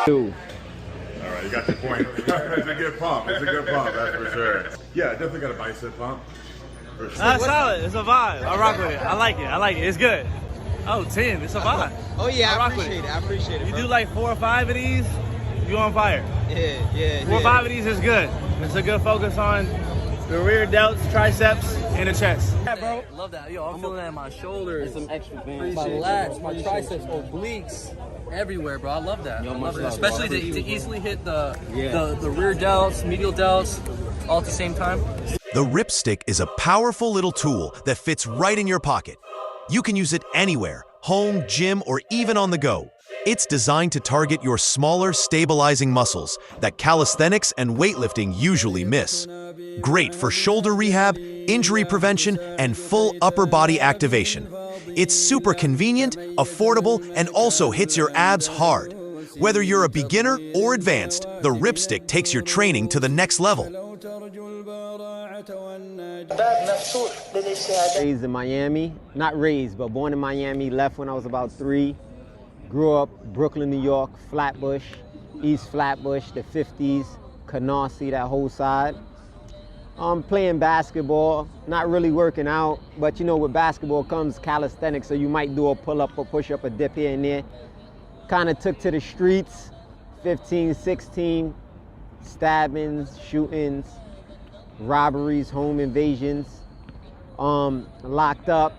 All right, you got your point. It's a good pump. It's a good pump, that's for sure. Yeah, definitely got a bicep pump. For sure. That's solid. It's a vibe. I rock with it. I like it. I like it. It's good. Oh, 10. It's a vibe. Oh yeah, I appreciate it. I appreciate it. You bro. do like 4 or 5 of these, you on fire. Yeah. 4 or 5 of these is good. It's a good focus on the rear delts, triceps, and the chest. Yeah, bro. Love that. Yo, I'm feeling that in my shoulders, some extra bands, my lats, my triceps, obliques, everywhere, bro. I love that. I love it. Especially to easily hit the rear delts, medial delts, all at the same time. The Ripstick is a powerful little tool that fits right in your pocket. You can use it anywhere, home, gym, or even on the go. It's designed to target your smaller, stabilizing muscles that calisthenics and weightlifting usually miss. Great for shoulder rehab, injury prevention, and full upper body activation. It's super convenient, affordable, and also hits your abs hard. Whether you're a beginner or advanced, the Ripstick takes your training to the next level. Raised in Miami, not raised, but born in Miami, left when I was about 3. Grew up Brooklyn, New York, Flatbush, East Flatbush, the 50s, Canarsie, that whole side. Playing basketball, not really working out, but you know, with basketball comes calisthenics, so you might do a pull-up, a push-up, a dip here and there. Kind of took to the streets, 15, 16, stabbings, shootings, robberies, home invasions, locked up,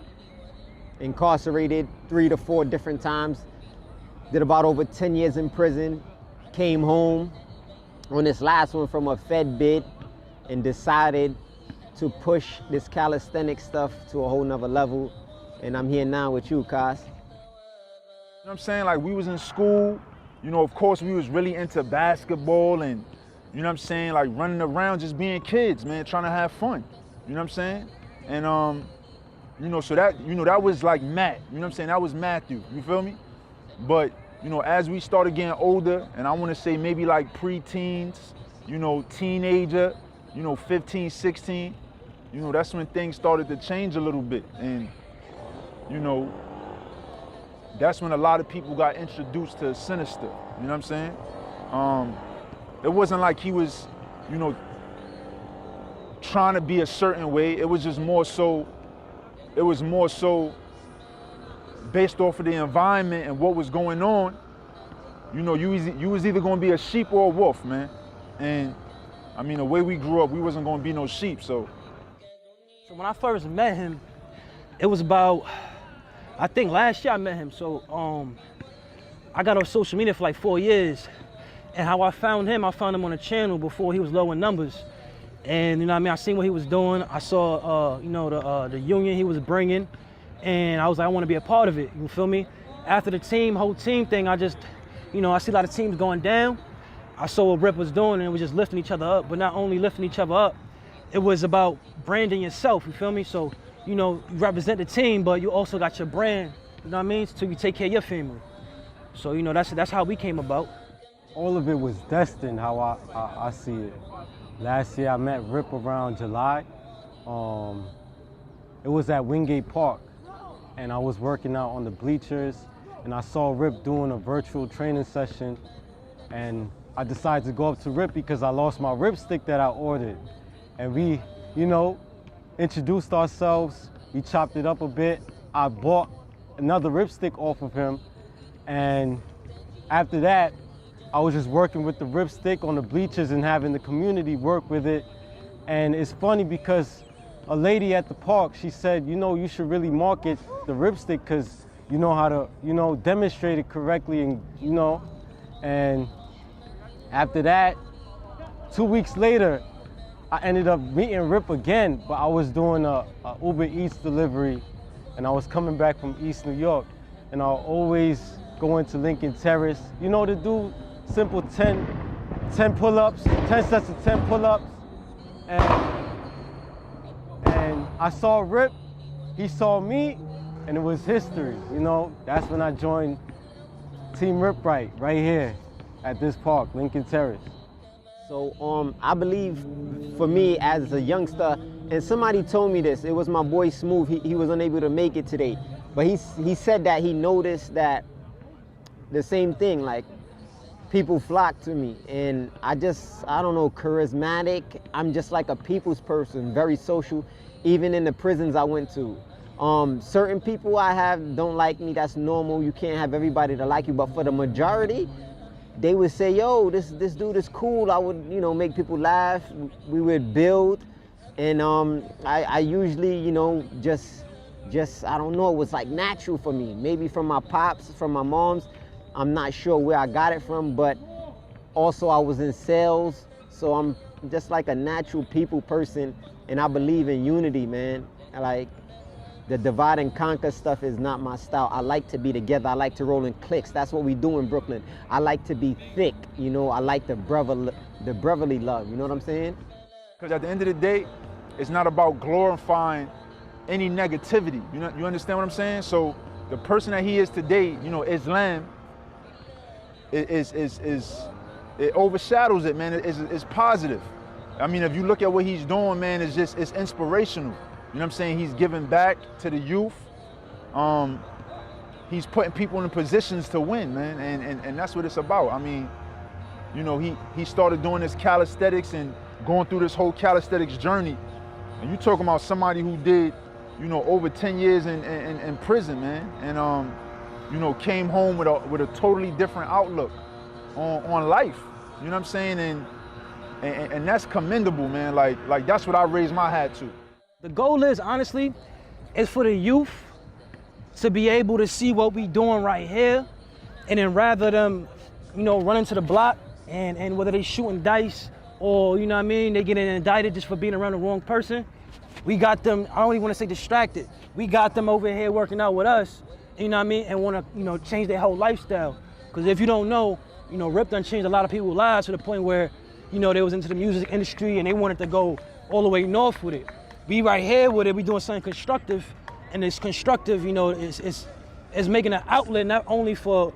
incarcerated 3 to 4 different times. Did about over 10 years in prison, came home on this last one from a Fed bid and decided to push this calisthenic stuff to a whole nother level. And I'm here now with you, Kas. You know what I'm saying? Like, we was in school, you know, of course we was really into basketball and, you know what I'm saying, like running around just being kids, man, trying to have fun. You know what I'm saying? And, you know, so that, you know, that was like Matt, you know what I'm saying? That was Matthew, you feel me? But, you know, as we started getting older, and I want to say maybe like pre-teens, you know, teenager, you know, 15, 16, you know, that's when things started to change a little bit. And, you know, that's when a lot of people got introduced to Sinister, you know what I'm saying? It wasn't like he was, you know, trying to be a certain way. It was just more so, based off of the environment and what was going on. You know, you was either gonna be a sheep or a wolf, man. And I mean, the way we grew up, we wasn't gonna be no sheep, so. So when I first met him, it was about, I think last year I met him. So I got on social media for like 4 years. And how I found him on a channel before he was low in numbers. And you know what I mean, I seen what he was doing. I saw, you know, the union he was bringing. And I was like, I want to be a part of it, you feel me? After the whole team thing, I just, you know, I see a lot of teams going down. I saw what Rip was doing and it was just lifting each other up, but not only lifting each other up, it was about branding yourself, you feel me? So, you know, you represent the team, but you also got your brand, you know what I mean? So you take care of your family. So, you know, that's how we came about. All of it was destined, how I see it. Last year I met Rip around July. It was at Wingate Park, and I was working out on the bleachers, and I saw Rip doing a virtual training session, and I decided to go up to Rip because I lost my Ripstick that I ordered. And we, you know, introduced ourselves, we chopped it up a bit. I bought another Ripstick off of him, and after that, I was just working with the Ripstick on the bleachers and having the community work with it. And it's funny because a lady at the park, she said, you know, you should really market the Ripstick because you know how to, you know, demonstrate it correctly, and you know. And after that, 2 weeks later, I ended up meeting Rip again, but I was doing a Uber Eats delivery, and I was coming back from East New York, and I'll always go into Lincoln Terrace, you know, to do simple 10 pull-ups, 10 sets of 10 pull-ups. And I saw Rip, he saw me, and it was history, you know. That's when I joined Team Rip right here at this park, Lincoln Terrace. So I believe for me as a youngster, and somebody told me this, it was my boy Smooth, he was unable to make it today, but he said that he noticed that the same thing, like people flock to me, and I don't know, charismatic. I'm just like a people's person, very social, even in the prisons I went to. Certain people I have don't like me, that's normal. You can't have everybody to like you, but for the majority, they would say, yo, this dude is cool. I would, you know, make people laugh. We would build, and I usually, you know, just I don't know, it was like natural for me. Maybe from my pops, from my moms. I'm not sure where I got it from, but also I was in sales, so I'm just like a natural people person, and I believe in unity, man. Like, the divide and conquer stuff is not my style. I like to be together. I like to roll in cliques. That's what we do in Brooklyn. I like to be thick, you know. I like the brotherly love, you know what I'm saying? Because at the end of the day, it's not about glorifying any negativity. You understand what I'm saying? So the person that he is today, you know, Islam, it overshadows it, man. It's positive. I mean, if you look at what he's doing, man, it's inspirational. You know what I'm saying? He's giving back to the youth. He's putting people in positions to win, man, and that's what it's about. I mean, you know, he started doing this calisthenics and going through this whole calisthenics journey. And you talking about somebody who did, you know, over 10 years in prison, man, and you know, came home with a totally different outlook on life. You know what I'm saying? And that's commendable, man. Like that's what I raised my hat to. The goal is, honestly, is for the youth to be able to see what we doing right here, and then rather them, you know, running to the block and whether they shooting dice or, you know what I mean, they getting indicted just for being around the wrong person. We got them, I don't even want to say distracted. We got them over here working out with us, you know what I mean, and want to, you know, change their whole lifestyle. Because if you don't know, you know, Rip done changed a lot of people's lives to the point where, you know, they was into the music industry and they wanted to go all the way north with it. We right here with it, we doing something constructive, and it's constructive, you know, it's making an outlet not only for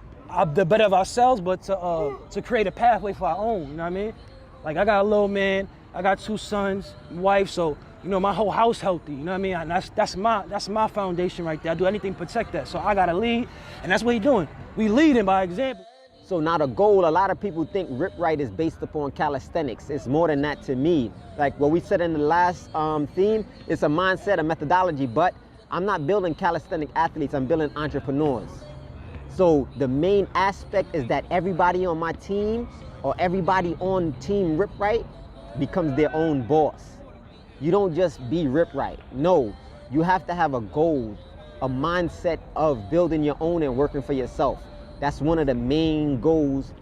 the better of ourselves, but to create a pathway for our own, you know what I mean? Like, I got a little man, I got 2 sons, wife, so, you know, my whole house healthy, you know what I mean? And that's my foundation right there. I do anything to protect that, so I gotta lead, and that's what he doing. We leading by example. So now the goal, a lot of people think Rip Right is based upon calisthenics. It's more than that to me. Like what we said in the last theme, it's a mindset, a methodology, but I'm not building calisthenic athletes, I'm building entrepreneurs. So the main aspect is that everybody on my team or everybody on Team Rip Right becomes their own boss. You don't just be Rip Right. No, you have to have a goal, a mindset of building your own and working for yourself. That's one of the main goals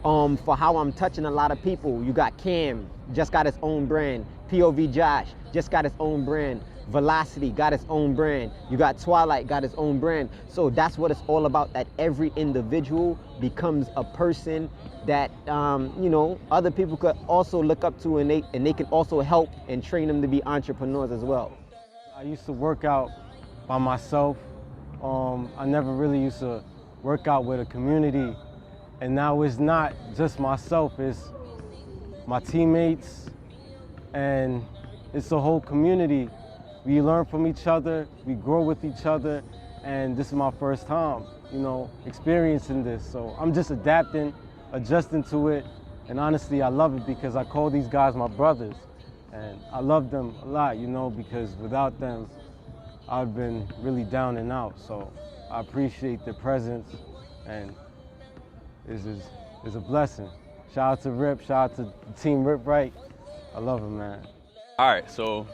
for how I'm touching a lot of people. You got Cam, just got his own brand. POV Josh, just got his own brand. Velocity, got his own brand. You got Twilight, got his own brand. So that's what it's all about, that every individual becomes a person that, you know, other people could also look up to, and they can also help and train them to be entrepreneurs as well. I used to work out by myself. I never really used to work out with a community, and now it's not just myself, it's my teammates, and it's the whole community. We learn from each other, we grow with each other, and this is my first time, you know, experiencing this. So I'm just adapting, adjusting to it, and honestly, I love it because I call these guys my brothers, and I love them a lot, you know, because without them, I've been really down and out. So I appreciate their presence, and it's a blessing. Shout out to Rip, shout out to Team Rip Right. I love him, man. All right, so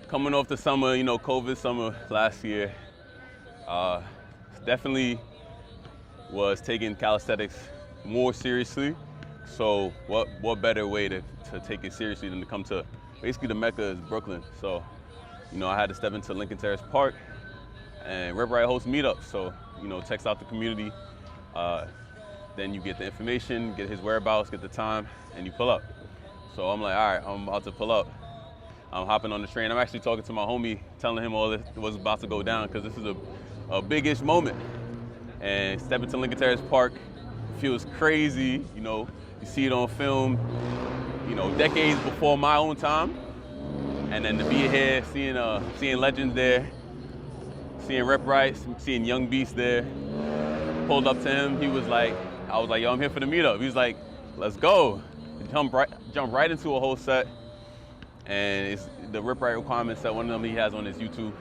coming off the summer, you know, COVID summer last year, definitely was taking calisthenics more seriously. So what better way to take it seriously than to come to, basically the Mecca is Brooklyn. So, you know, I had to step into Lincoln Terrace Park, and Rip Right hosts meetups. So, you know, text out the community, then you get the information, get his whereabouts, get the time, and you pull up. So I'm like, all right, I'm about to pull up. I'm hopping on the train. I'm actually talking to my homie, telling him all this was about to go down, because this is a big-ish moment. And stepping to Lincoln Terrace Park feels crazy, you know. You see it on film, you know, decades before my own time. And then to be here, seeing legends there, seeing Rip Right, seeing Young Beast there. Pulled up to him, he was like, I was like, yo, I'm here for the meetup. He was like, let's go. Jump right into a whole set. And it's the rip right requirements that one of them he has on his YouTube.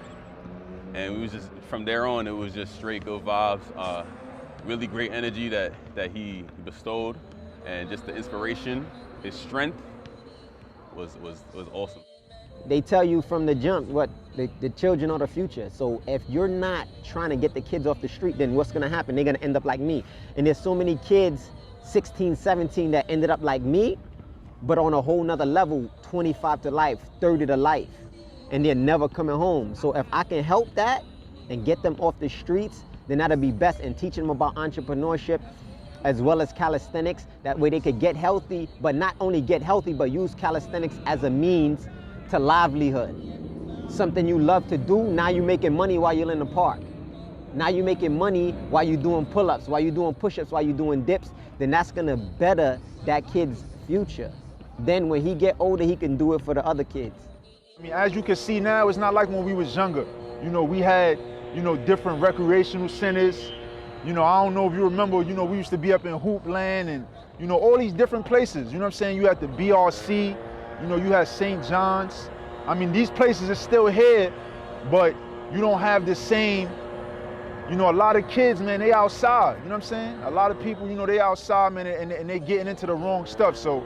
And we was just, from there on, it was just straight good vibes. Really great energy that he bestowed. And just the inspiration, his strength was awesome. They tell you from the jump what the children are the future. So if you're not trying to get the kids off the street, then what's gonna happen? They're gonna end up like me. And there's so many kids, 16, 17, that ended up like me, but on a whole nother level, 25 to life, 30 to life, and they're never coming home. So if I can help that and get them off the streets, then that'll be best, and teaching them about entrepreneurship as well as calisthenics. That way they could get healthy, but not only get healthy, but use calisthenics as a means to livelihood. Something you love to do, now you're making money while you're in the park. Now you're making money while you're doing pull-ups, while you're doing push-ups, while you're doing dips. Then that's gonna better that kid's future. Then when he get older, he can do it for the other kids. I mean, as you can see now, it's not like when we was younger. You know, we had, you know, different recreational centers. You know, I don't know if you remember, you know, we used to be up in Hoopland and, you know, all these different places. You know what I'm saying? You had the BRC, you know, you had St. John's. I mean, these places are still here, but you don't have the same, you know, a lot of kids, man, they outside, you know what I'm saying? A lot of people, you know, they outside, man, and they getting into the wrong stuff. So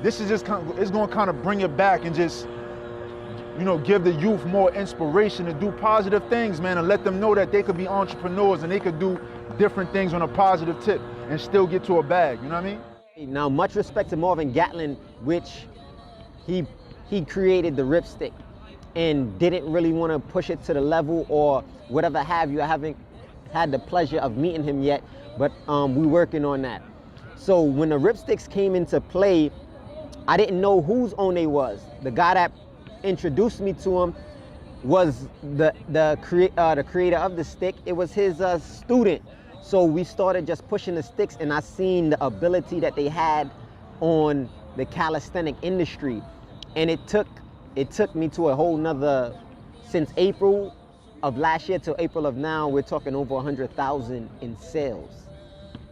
this is just kind of, it's gonna kind of bring it back and just, you know, give the youth more inspiration to do positive things, man, and let them know that they could be entrepreneurs and they could do different things on a positive tip and still get to a bag, you know what I mean? Now, much respect to Marvin Gatlin, which he created the ripstick and didn't really want to push it to the level or whatever have you. I haven't had the pleasure of meeting him yet, but we're working on that. So when the ripsticks came into play, I didn't know whose own they was. The guy that introduced me to him was the creator of the stick. It was his student. So we started just pushing the sticks, and I seen the ability that they had on the calisthenic industry. And it took me to a whole nother, since April of last year till April of now, we're talking over 100,000 in sales.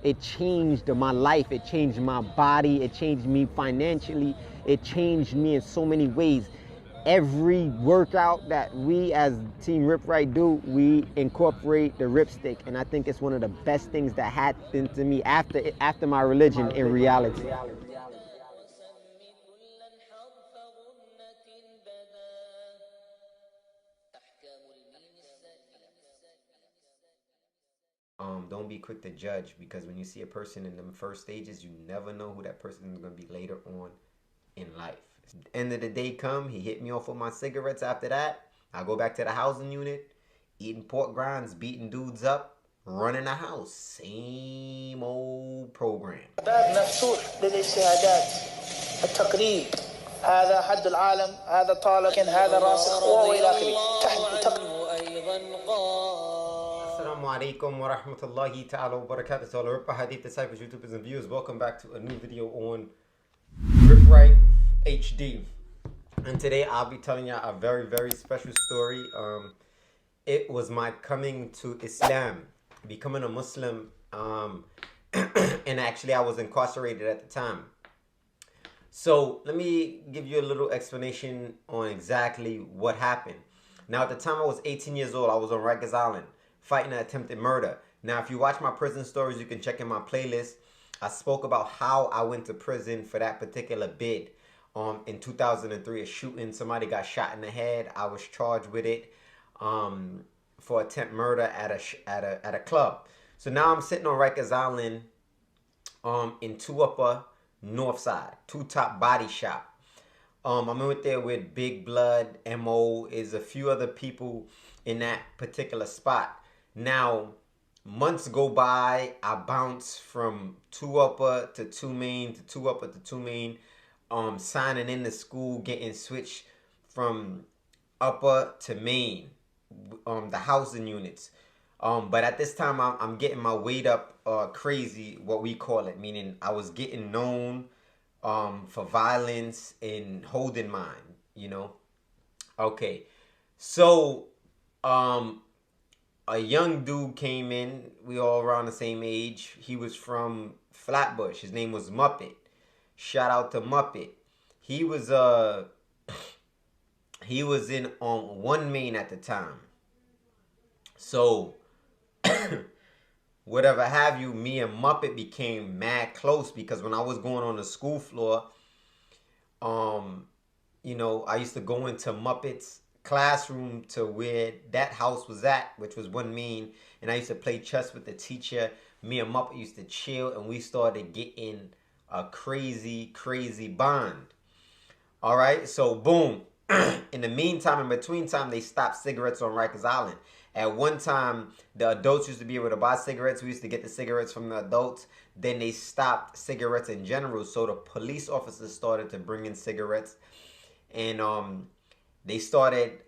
It changed my life, it changed my body, it changed me financially, it changed me in so many ways. Every workout that we as Team Rip Right do, we incorporate the ripstick, and I think it's one of the best things that happened to me after my religion in reality. Don't be quick to judge, because when you see a person in them first stages, you never know who that person is going to be later on in life. End of the day come, he hit me off with my cigarettes. After that, I go back to the housing unit, eating pork grinds, beating dudes up, running a house. Same old program. مفتوح للاجتهادات التقريب هذا حد العالم هذا طالب هذا راسخ والى اخره. Assalamu alaikum wa rahmatullahi ta'ala wa barakatuh to all the Rip Hadith disciples, YouTubers and viewers. Welcome back to a new video on Rip Right HD. And today I'll be telling you a very, very special story. It was my coming to Islam, becoming a Muslim, and actually I was incarcerated at the time. So let me give you a little explanation on exactly what happened. Now at the time I was 18 years old, I was on Rikers Island fighting an attempted murder. Now if you watch my prison stories, you can check in my playlist. I spoke about how I went to prison for that particular bid. In 2003, a shooting, somebody got shot in the head. I was charged with it for attempt murder at a club. So now I'm sitting on Rikers Island in 2 Upper North Side, 2 Top Body Shop. I'm in there with Big Blood, MO, is a few other people in that particular spot. Now, months go by, I bounce from 2 Upper to 2 Main to 2 Upper to 2 Main. Signing into school, getting switched from Upper to Main, the housing units. But at this time, I'm getting my weight up crazy, what we call it, meaning I was getting known for violence and holding mine, you know. Okay, so a young dude came in, we all around the same age. He was from Flatbush. His name was Muppet. Shout out to Muppet. He was in One Main at the time. So whatever have you, me and Muppet became mad close because when I was going on the school floor, you know, I used to go into Muppet's classroom to where that house was at, which was One Main, and I used to play chess with the teacher. Me and Muppet used to chill, and we started getting a crazy, crazy bond. All right, so boom. In the meantime, in between time, they stopped cigarettes on Rikers Island. At one time, the adults used to be able to buy cigarettes. We used to get the cigarettes from the adults. Then they stopped cigarettes in general. So the police officers started to bring in cigarettes. And they started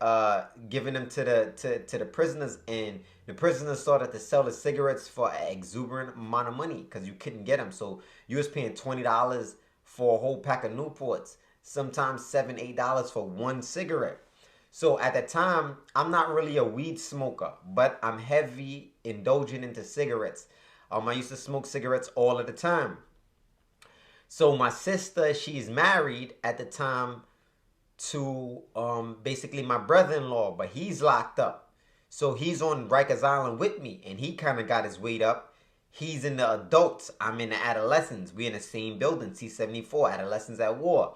giving them to the prisoners. And the prisoners started to sell the cigarettes for an exuberant amount of money because you couldn't get them. So you was paying $20 for a whole pack of Newports. Sometimes $7, $8 for one cigarette. So at the time, I'm not really a weed smoker, but I'm heavy indulging into cigarettes. I used to smoke cigarettes all of the time. So my sister, she's married at the time to basically my brother-in-law, but he's locked up. So he's on Rikers Island with me, and he kind of got his weight up. He's in the adults. I'm in the adolescents. We're in the same building, C-74, Adolescents at War.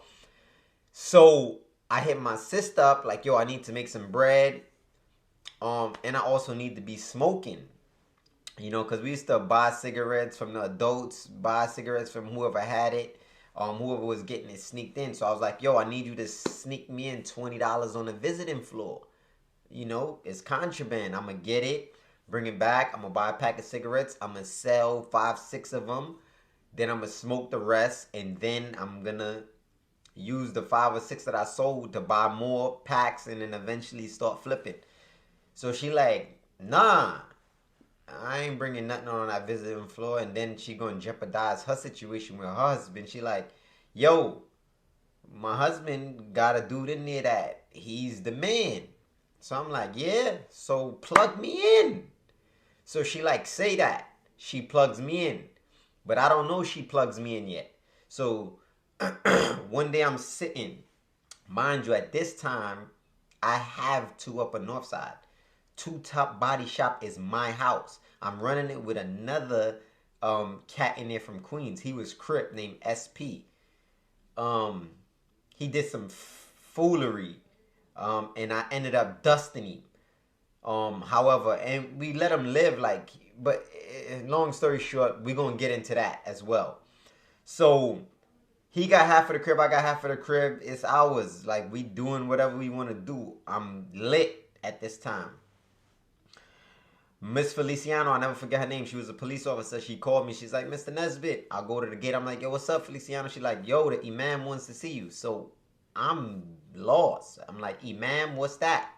So I hit my sister up like, yo, I need to make some bread. And I also need to be smoking. You know, because we used to buy cigarettes from the adults, buy cigarettes from whoever had it, whoever was getting it sneaked in. So I was like, yo, I need you to sneak me in $20 on the visiting floor. You know, it's contraband. I'm going to get it, bring it back. I'm going to buy a pack of cigarettes. I'm going to sell 5, 6 of them. Then I'm going to smoke the rest. And then I'm going to use the 5 or 6 that I sold to buy more packs and then eventually start flipping. So she like, nah, I ain't bringing nothing on that visiting floor. And then she gonna jeopardize her situation with her husband. She like, yo, my husband got a dude in there that he's the man. So I'm like, yeah, so plug me in. So she like, say that. She plugs me in. But I don't know she plugs me in yet. So one day I'm sitting, mind you, at this time, I have 2 Upper North Side. 2 Top Body Shop is my house. I'm running it with another cat in there from Queens. He was Crip named SP. He did some foolery, and I ended up dusting him. However, and we let him live like, but long story short, we're going to get into that as well. So he got half of the crib, I got half of the crib. It's ours. Like, we doing whatever we want to do. I'm lit at this time. Miss Feliciano, I'll never forget her name. She was a police officer. She called me. She's like, Mr. Nesbitt. I'll go to the gate. I'm like, yo, what's up, Feliciano? She's like, yo, the imam wants to see you. So I'm lost. I'm like, imam, what's that?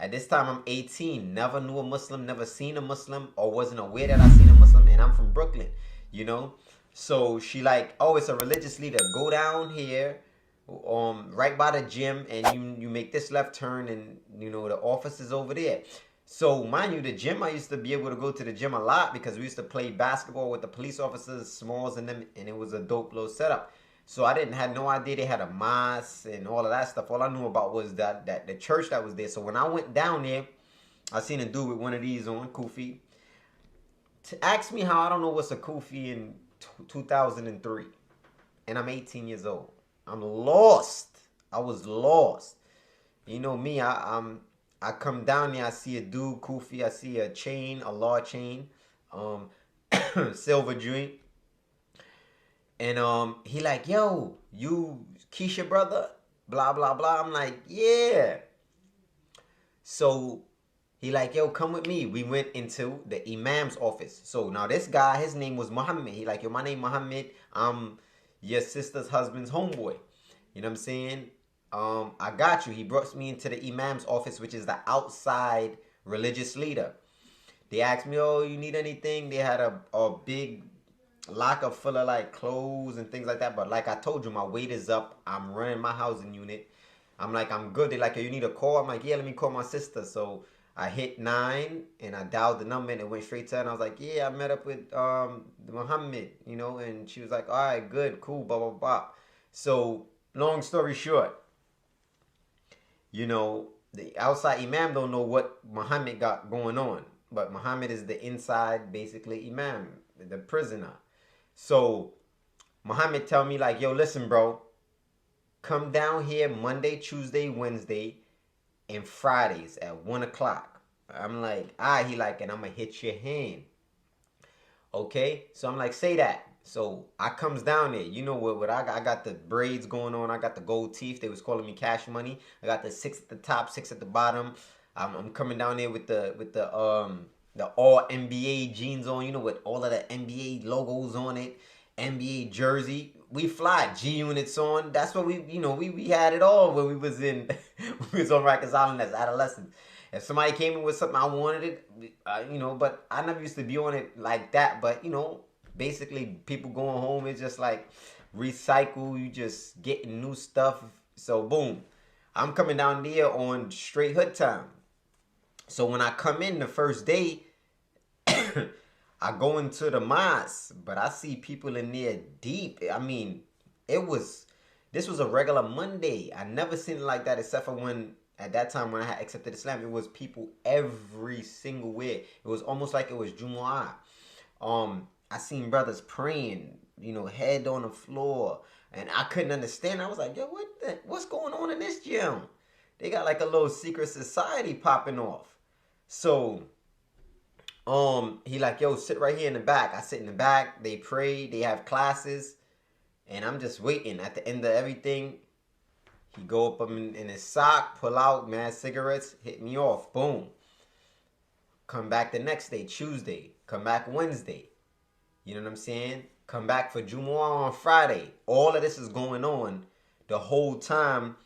At this time, I'm 18. Never knew a Muslim, never seen a Muslim, or wasn't aware that I seen a Muslim. And I'm from Brooklyn, you know? So she like, oh, it's a religious leader. Go down here, right by the gym, and you make this left turn, and, you know, the office is over there. So, mind you, the gym, I used to be able to go to the gym a lot because we used to play basketball with the police officers, Smalls and them, and it was a dope little setup. So I had no idea they had a mosque and all of that stuff. All I knew about was that the church that was there. So when I went down there, I seen a dude with one of these on, Kufi. To ask me how I don't know what's a Kufi in 2003. And I'm 18 years old. I'm lost. I was lost. You know me, I come down there, I see a dude, Kufi, I see a chain, a law chain, silver joint. And he like, yo, you Keisha brother? Blah, blah, blah. I'm like, yeah. So he like, yo, come with me. We went into the imam's office. So now this guy, his name was Muhammad. He like, yo, my name Muhammad. I'm your sister's husband's homeboy. You know what I'm saying? I got you. He brought me into the imam's office, which is the outside religious leader. They asked me, oh, you need anything? They had a big locker full of like clothes and things like that. But like I told you, my weight is up. I'm running my housing unit. I'm like, I'm good. They're like, oh, you need a call? I'm like, yeah, let me call my sister. So I hit 9 and I dialed the number and it went straight to her. And I was like, yeah, I met up with Muhammad, you know, and she was like, all right, good, cool, blah, blah, blah. So long story short, you know, the outside imam don't know what Muhammad got going on. But Muhammad is the inside, basically, imam, the prisoner. So Muhammad tell me like, yo, listen, bro, come down here Monday, Tuesday, Wednesday, and Fridays at 1 o'clock. I'm like, he like, and I'm going to hit your hand. Okay? So I'm like, say that. So I comes down there. You know what I got? I got the braids going on. I got the gold teeth. They was calling me Cash Money. I got the 6 at the top, 6 at the bottom. I'm coming down there with the all NBA jeans on, you know, with all of the NBA logos on it, NBA jersey. We fly G units on. That's what we had it all when we was on Rikers Island as adolescents. If somebody came in with something I wanted it, but I never used to be on it like that. But basically people going home, it's just like recycle. You just getting new stuff. So boom, I'm coming down there on straight hood time. So when I come in the first day, I go into the mosque, but I see people in there deep. I mean, this was a regular Monday. I never seen it like that except for at that time when I had accepted Islam. It was people every single way. It was almost like it was Jumu'ah. I seen brothers praying, head on the floor, and I couldn't understand. I was like, yo, what's going on in this gym? They got like a little secret society popping off. So, he like, yo, sit right here in the back. I sit in the back. They pray. They have classes. And I'm just waiting. At the end of everything, he go up in his sock, pull out mad cigarettes, hit me off. Boom. Come back the next day, Tuesday. Come back Wednesday. You know what I'm saying? Come back for Jumu'ah on Friday. All of this is going on the whole time.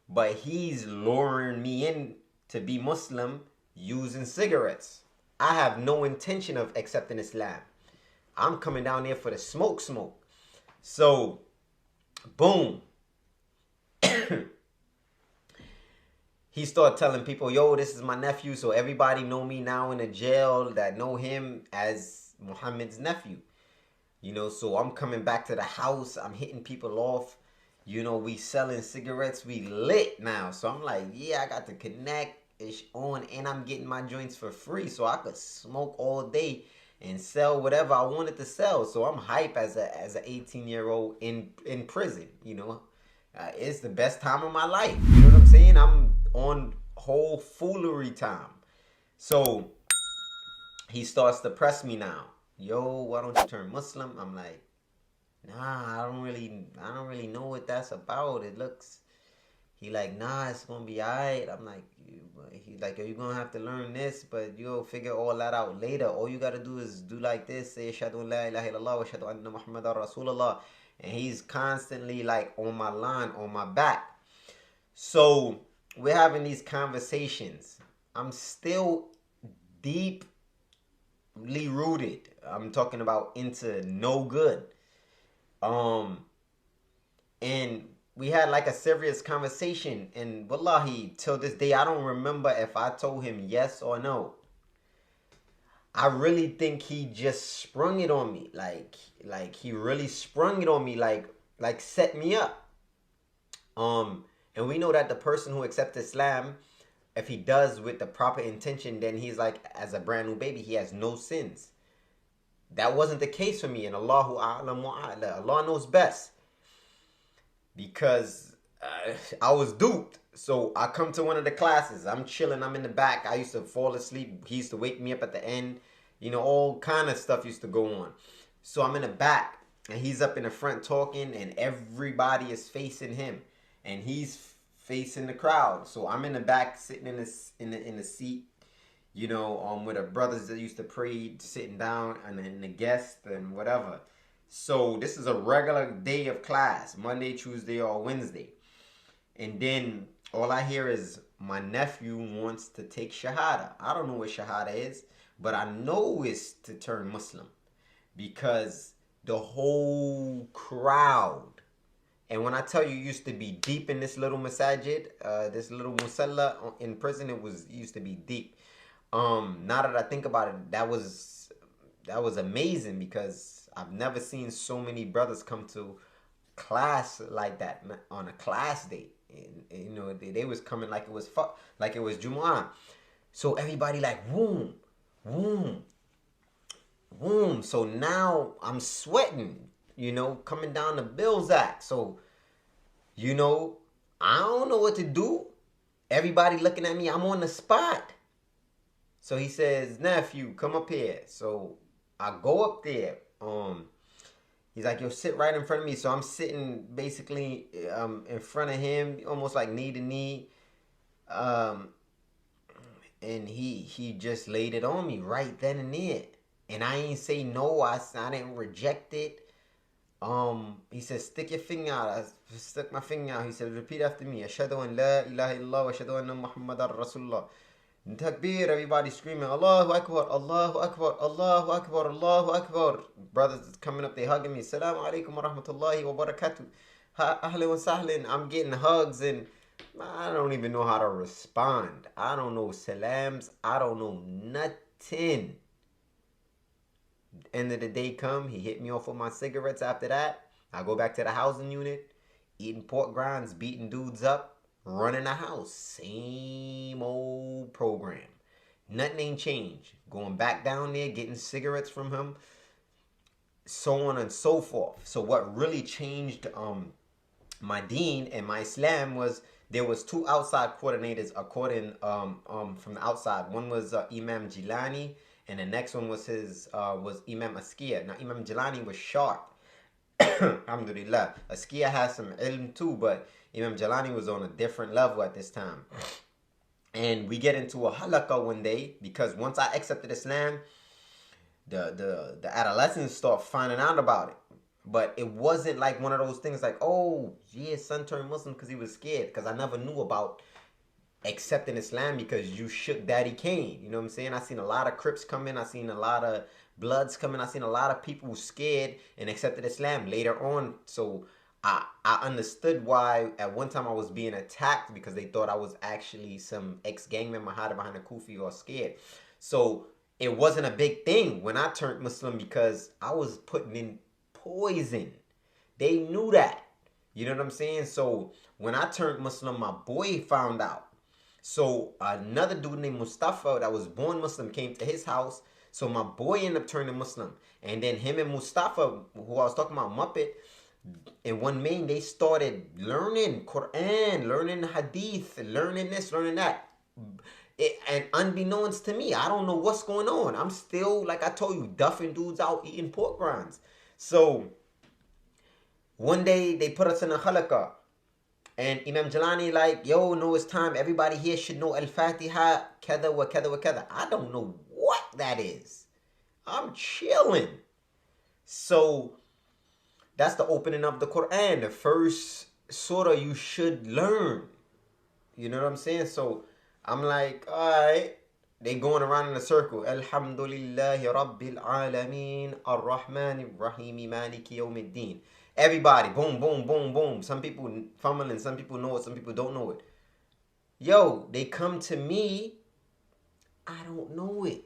But he's luring me in to be Muslim using cigarettes. I have no intention of accepting Islam. I'm coming down there for the smoke. So, boom. He started telling people, yo, this is my nephew. So everybody know me now in the jail that know him as Muhammad's nephew. So I'm coming back to the house. I'm hitting people off. We selling cigarettes. We lit now. So I'm like, yeah, I got to connect. It's on, and I'm getting my joints for free, so I could smoke all day and sell whatever I wanted to sell. So I'm hype as an 18-year-old in prison. It's the best time of my life. You know what I'm saying? I'm on whole foolery time. So he starts to press me now. Yo, why don't you turn Muslim? I'm like, nah, I don't really know what that's about. He like, nah, it's gonna be alright. I'm like, he like, you're gonna have to learn this, but you'll figure all that out later. All you gotta do is do like this, say Ashhadu an la ilaha illallah wa ashhadu anna Muhammadan Rasulullah. And he's constantly like on my line, on my back. So we're having these conversations. I'm still deeply rooted. I'm talking about into no good. And we had like a serious conversation, and wallahi, till this day, I don't remember if I told him yes or no. I really think he just sprung it on me. Like he really sprung it on me, like set me up. And we know that the person who accepts Islam, if he does with the proper intention, then he's like, as a brand new baby, he has no sins. That wasn't the case for me, and Allahu a'lam wa a'la. Allah knows best. Because I was duped. So I come to one of the classes. I'm chilling. I'm in the back. I used to fall asleep. He used to wake me up at the end. All kind of stuff used to go on. So I'm in the back. And he's up in the front talking. And everybody is facing him. And he's facing the crowd. So I'm in the back sitting in the seat. With the brothers that used to pray, sitting down. And the guests and whatever. So this is a regular day of class, Monday, Tuesday, or Wednesday. And then all I hear is my nephew wants to take Shahada. I don't know what Shahada is, but I know it's to turn Muslim. Because the whole crowd, And when I tell you, used to be deep in this little masajid, this little musalla in prison, it used to be deep. Now that I think about it, that was amazing, because I've never seen so many brothers come to class like that on a class day. And, you know, they was coming like it was Jumu'ah. So everybody like boom, boom, boom. So now I'm sweating, you know, coming down the Bills Act. So, you know, I don't know what to do. Everybody looking at me, I'm on the spot. So he says, nephew, come up here. So I go up there. He's like, yo, sit right in front of me. So I'm sitting basically in front of him, almost like knee to knee. And he just laid it on me right then and there. And I ain't say no. I didn't reject it. He said, stick your finger out. I stuck my finger out. He said, repeat after me. Ashhadu an la ilaha illallah wa ashhadu anna Muhammadan Rasulullah. Takbir, everybody screaming, Allahu Akbar, Allahu Akbar, Allahu Akbar, Allahu Akbar. Brothers is coming up, they hugging me. Assalamu alaikum wa rahmatullahi wa barakatuh. Ahlan wa sahlan. I'm getting hugs, and I don't even know how to respond. I don't know salams. I don't know nothing. End of the day come, he hit me off with my cigarettes. After that, I go back to the housing unit, eating pork grinds, beating dudes up, running the house. Same old program. Nothing ain't changed. Going back down there, getting cigarettes from him, so on and so forth. So what really changed my deen and my Islam was there was two outside coordinators according from the outside. One was Imam Jilani, and the next one was Imam Askia. Now Imam Jilani was sharp. Alhamdulillah. Askia has some ilm too, but Imam Jalani was on a different level at this time. And we get into a halaqah one day, because once I accepted Islam, the adolescents start finding out about it. But it wasn't like one of those things like, oh, yeah, son turned Muslim because he was scared. Because I never knew about accepting Islam because you shook Daddy Kane. You know what I'm saying? I seen a lot of Crips come in. I seen a lot of Bloods come in. I seen a lot of people scared and accepted Islam later on. So I understood why at one time I was being attacked, because they thought I was actually some ex-gang member hiding behind a kufi or scared. So it wasn't a big thing when I turned Muslim, because I was putting in poison. They knew that. You know what I'm saying? So when I turned Muslim, my boy found out. So another dude named Mustafa that was born Muslim came to his house. So my boy ended up turning Muslim. And then him and Mustafa, who I was talking about, Muppet, and one main, they started learning Quran, learning Hadith, learning this, learning that. And unbeknownst to me, I don't know what's going on. I'm still, like I told you, duffing dudes out eating pork rinds. So one day they put us in a halaqah. And Imam Jalani like, yo, no, it's time. Everybody here should know Al-Fatiha, kada wa kada wa kada. I don't know what that is. I'm chilling. So that's the opening of the Quran. The first surah you should learn. You know what I'm saying? So I'm like, all right. They going around in a circle. Alhamdulillahi Rabbil Alameen Ar-Rahman Ar-Rahim Maliki Yawmiddin. Everybody, boom, boom, boom, boom. Some people fumbling, some people know it, some people don't know it. Yo, they come to me. I don't know it.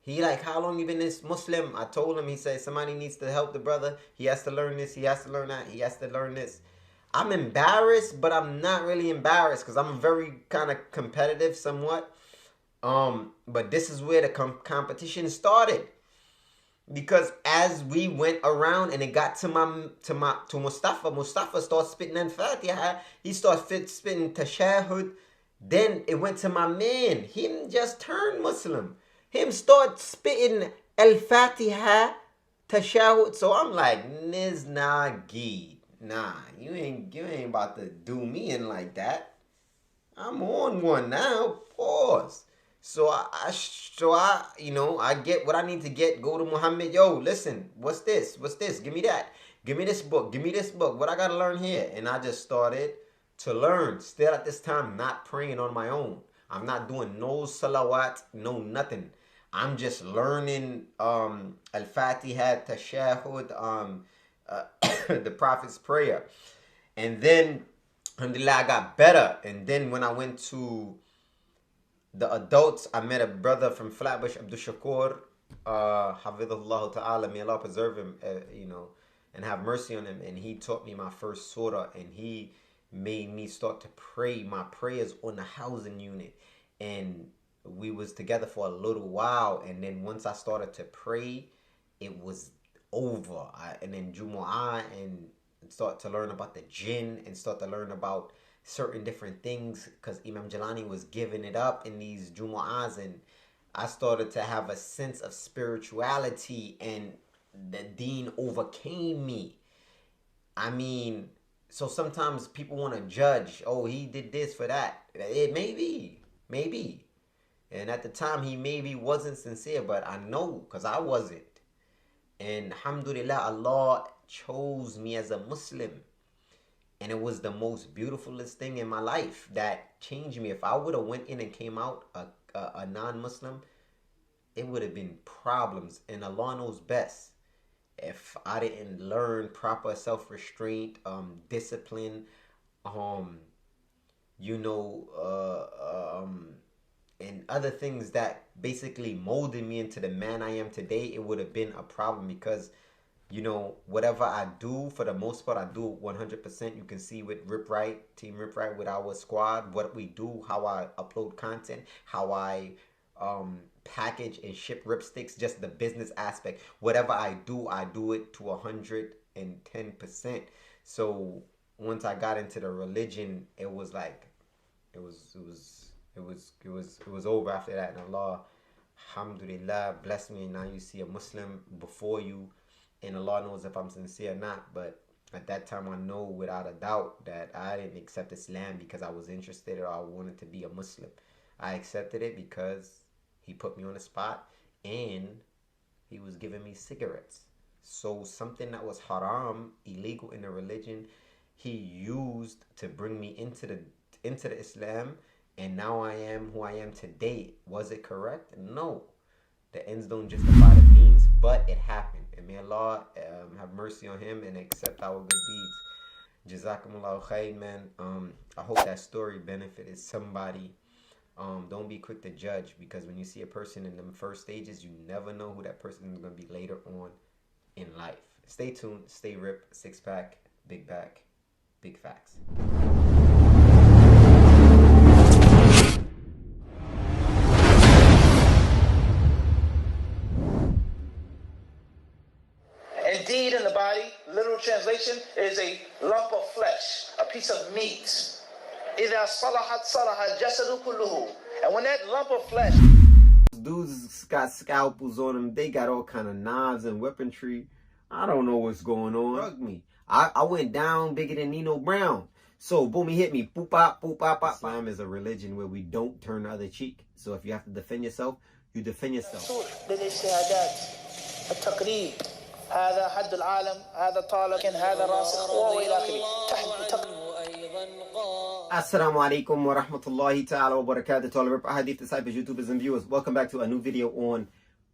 He like, how long you been this Muslim? I told him, he said, somebody needs to help the brother. He has to learn this, he has to learn that, he has to learn this. I'm embarrassed, but I'm not really embarrassed because I'm very kind of competitive somewhat. But this is where the competition started. Because as we went around and it got to Mustafa started spitting Al-Fatiha. He started spitting Tashahud. Then it went to my man. Him just turned Muslim. Him start spitting Al-Fatiha, Tashahud. So I'm like, Niznagi. Nah, you ain't about to do me in like that. I'm on one now. Pause. So I, you know, I get what I need to get. Go to Muhammad. Yo, listen, what's this? What's this? Give me that. Give me this book. Give me this book. What I got to learn here? And I just started to learn. Still at this time, not praying on my own. I'm not doing no salawat, no nothing. I'm just learning Al-Fatiha, Tashahud, the Prophet's prayer. And then, alhamdulillah, I got better. And then when I went to the adults, I met a brother from Flatbush, Abdul Shakur, Hafidhullah Ta'ala, may Allah preserve him, and have mercy on him. And he taught me my first surah, and he made me start to pray my prayers on the housing unit. And we was together for a little while, and then once I started to pray, it was over. And then Jumu'ah, and start to learn about the jinn, and start to learn about certain different things, because Imam Jalani was giving it up in these Jumu'ahs, and I started to have a sense of spirituality, and the deen overcame me. I mean, so sometimes people want to judge, oh, he did this for that. It maybe. And at the time, he maybe wasn't sincere, but I know, because I wasn't. And alhamdulillah, Allah chose me as a Muslim. And it was the most beautifulest thing in my life that changed me. If I would have went in and came out a non-Muslim, it would have been problems. And Allah knows best. If I didn't learn proper self-restraint, discipline, and other things that basically molded me into the man I am today, it would have been a problem, because whatever I do, for the most part, I do 100%. You can see with Rip Right, Team Rip Right, with our squad, what we do, how I upload content, how I package and ship ripsticks, just the business aspect. Whatever I do it to 110%. So once I got into the religion, it was like, it was over after that. And Allah, alhamdulillah, blessed me. And now you see a Muslim before you. And Allah knows if I'm sincere or not. But at that time, I know without a doubt that I didn't accept Islam because I was interested or I wanted to be a Muslim. I accepted it because he put me on the spot and he was giving me cigarettes. So something that was haram, illegal in the religion, he used to bring me into the Islam. And now I am who I am today. Was it correct? No. The ends don't justify the means, but it happened. And may Allah have mercy on him and accept our good deeds. Jazakumullahu khair, man. I hope that story benefited somebody. Don't be quick to judge, because when you see a person in them first stages, you never know who that person is going to be later on in life. Stay tuned. Stay ripped. Six pack, big back, big facts. Indeed, in the body, literal translation, is a lump of flesh, a piece of meat. إِذَا صَلَحَتْ صَلَحَ الْجَسَدُ كُلُّهُ. And when that lump of flesh... Dudes got scalpels on them. They got all kind of knives and weaponry. I don't know what's going on. Drug me. I went down bigger than Nino Brown. So, boom, he hit me. Boop, bop, boop, bop, bop. Islam is a religion where we don't turn the other cheek. So if you have to defend yourself, you defend yourself. هذا حد العالم، هذا طالق، هذا راسخ، وإلى آخره. Assalamu alaikum wa rahmatullahi ta'ala wa barakatuh to all the Rip Hadith disciples, YouTubers, and viewers. Welcome back to a new video on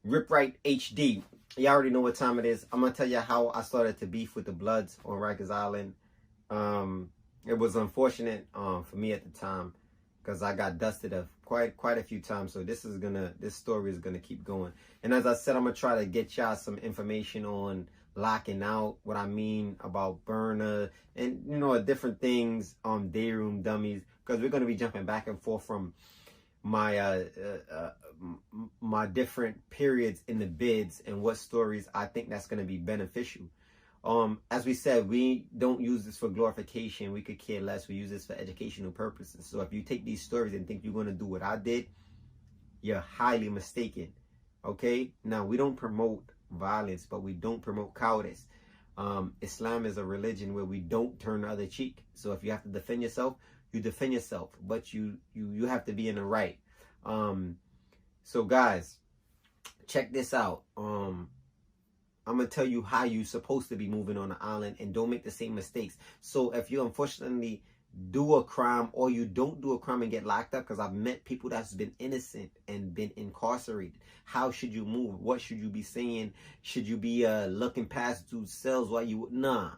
Rip Right HD. Y'all already know what time it is. I'm going to tell you how I started to beef with the Bloods on Rikers Island. It was unfortunate for me at the time, because I got dusted quite a few times. So this story is gonna keep going. And as I said, I'm gonna try to get y'all some information on locking out, what I mean about burner, and different things on day room dummies, because we're gonna be jumping back and forth from my my different periods in the bids and what stories I think that's gonna be beneficial. As we said, we don't use this for glorification. We could care less. We use this for educational purposes. So if you take these stories and think you're going to do what I did, you're highly mistaken. Okay? Now, we don't promote violence, but we don't promote cowardice. Islam is a religion where we don't turn the other cheek. So if you have to defend yourself, you defend yourself. But you have to be in the right. So guys, check this out. I'm going to tell you how you're supposed to be moving on the island, and don't make the same mistakes. So if you unfortunately do a crime, or you don't do a crime and get locked up, because I've met people that's been innocent and been incarcerated. How should you move? What should you be saying? Should you be looking past dude's cells while you... Nah,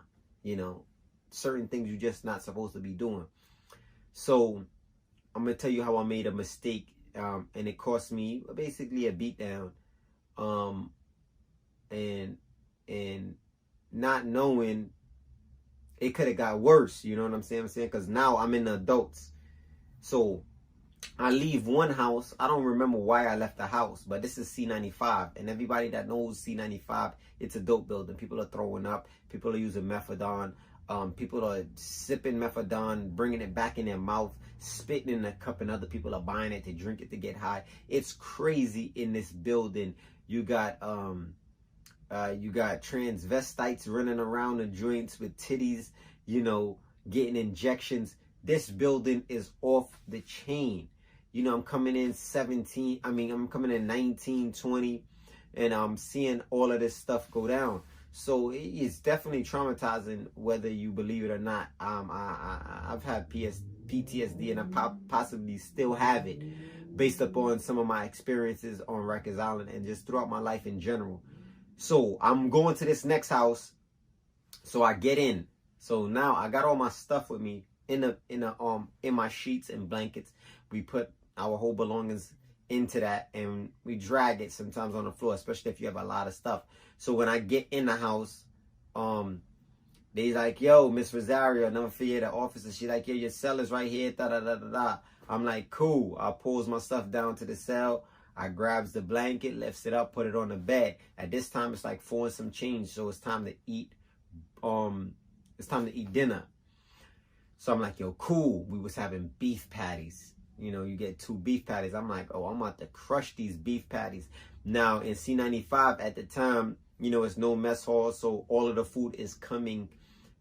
certain things you're just not supposed to be doing. So I'm gonna tell you how I made a mistake, and it cost me basically a beatdown, and not knowing it could have got worse. You know what I'm saying? Because now I'm in the adults. So I leave one house. I don't remember why I left the house, but this is C95. And everybody that knows C95, it's a dope building. People are throwing up. People are using methadone. People are sipping methadone, bringing it back in their mouth, spitting in a cup, and other people are buying it to drink it to get high. It's crazy in this building. You got transvestites running around the joints with titties, you know, getting injections. This building is off the chain. You know, I'm coming in 19, 20, and I'm seeing all of this stuff go down. So it's definitely traumatizing, whether you believe it or not. I've had PTSD, and I possibly still have it, based upon some of my experiences on Rikers Island and just throughout my life in general. So I'm going to this next house. So I get in. So now I got all my stuff with me in my sheets and blankets. We put our whole belongings into that, and we drag it sometimes on the floor, especially if you have a lot of stuff. So when I get in the house, they like, yo, Miss Rosario, never forget the officer. She like, yo, your cell is right here. Da da da da da. I'm like, cool. I pulls my stuff down to the cell. I grabs the blanket, lifts it up, put it on the bed. At this time, it's like 4 and some change, so it's time to eat. It's time to eat dinner. So I'm like, yo, cool. We was having beef patties. You know, you get 2 beef patties. I'm like, oh, I'm about to crush these beef patties. Now, in C95 at the time, you know, it's no mess hall, so all of the food is coming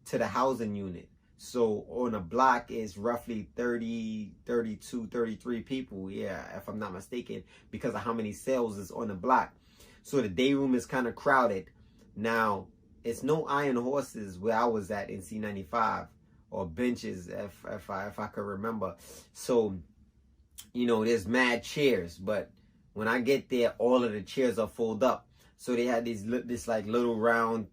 to the housing unit. So on a block is roughly 30, 32, 33 people, yeah, if I'm not mistaken, because of how many cells is on the block. So the day room is kind of crowded. Now, it's no iron horses where I was at in C95, or benches, if I could remember. So, you know, there's mad chairs, but when I get there, all of the chairs are folded up. So they had this like little round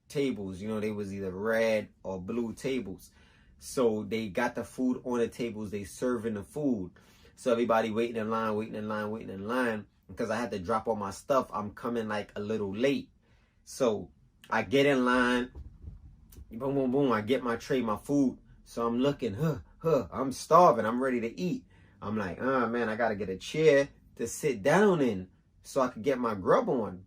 tables, you know, they was either red or blue tables. So they got the food on the tables, they serving the food. So everybody waiting in line, because I had to drop all my stuff. I'm coming like a little late. So I get in line, boom, boom, boom, I get my tray, my food. So I'm looking, I'm starving, I'm ready to eat. I'm like, man, I gotta get a chair to sit down in so I could get my grub on.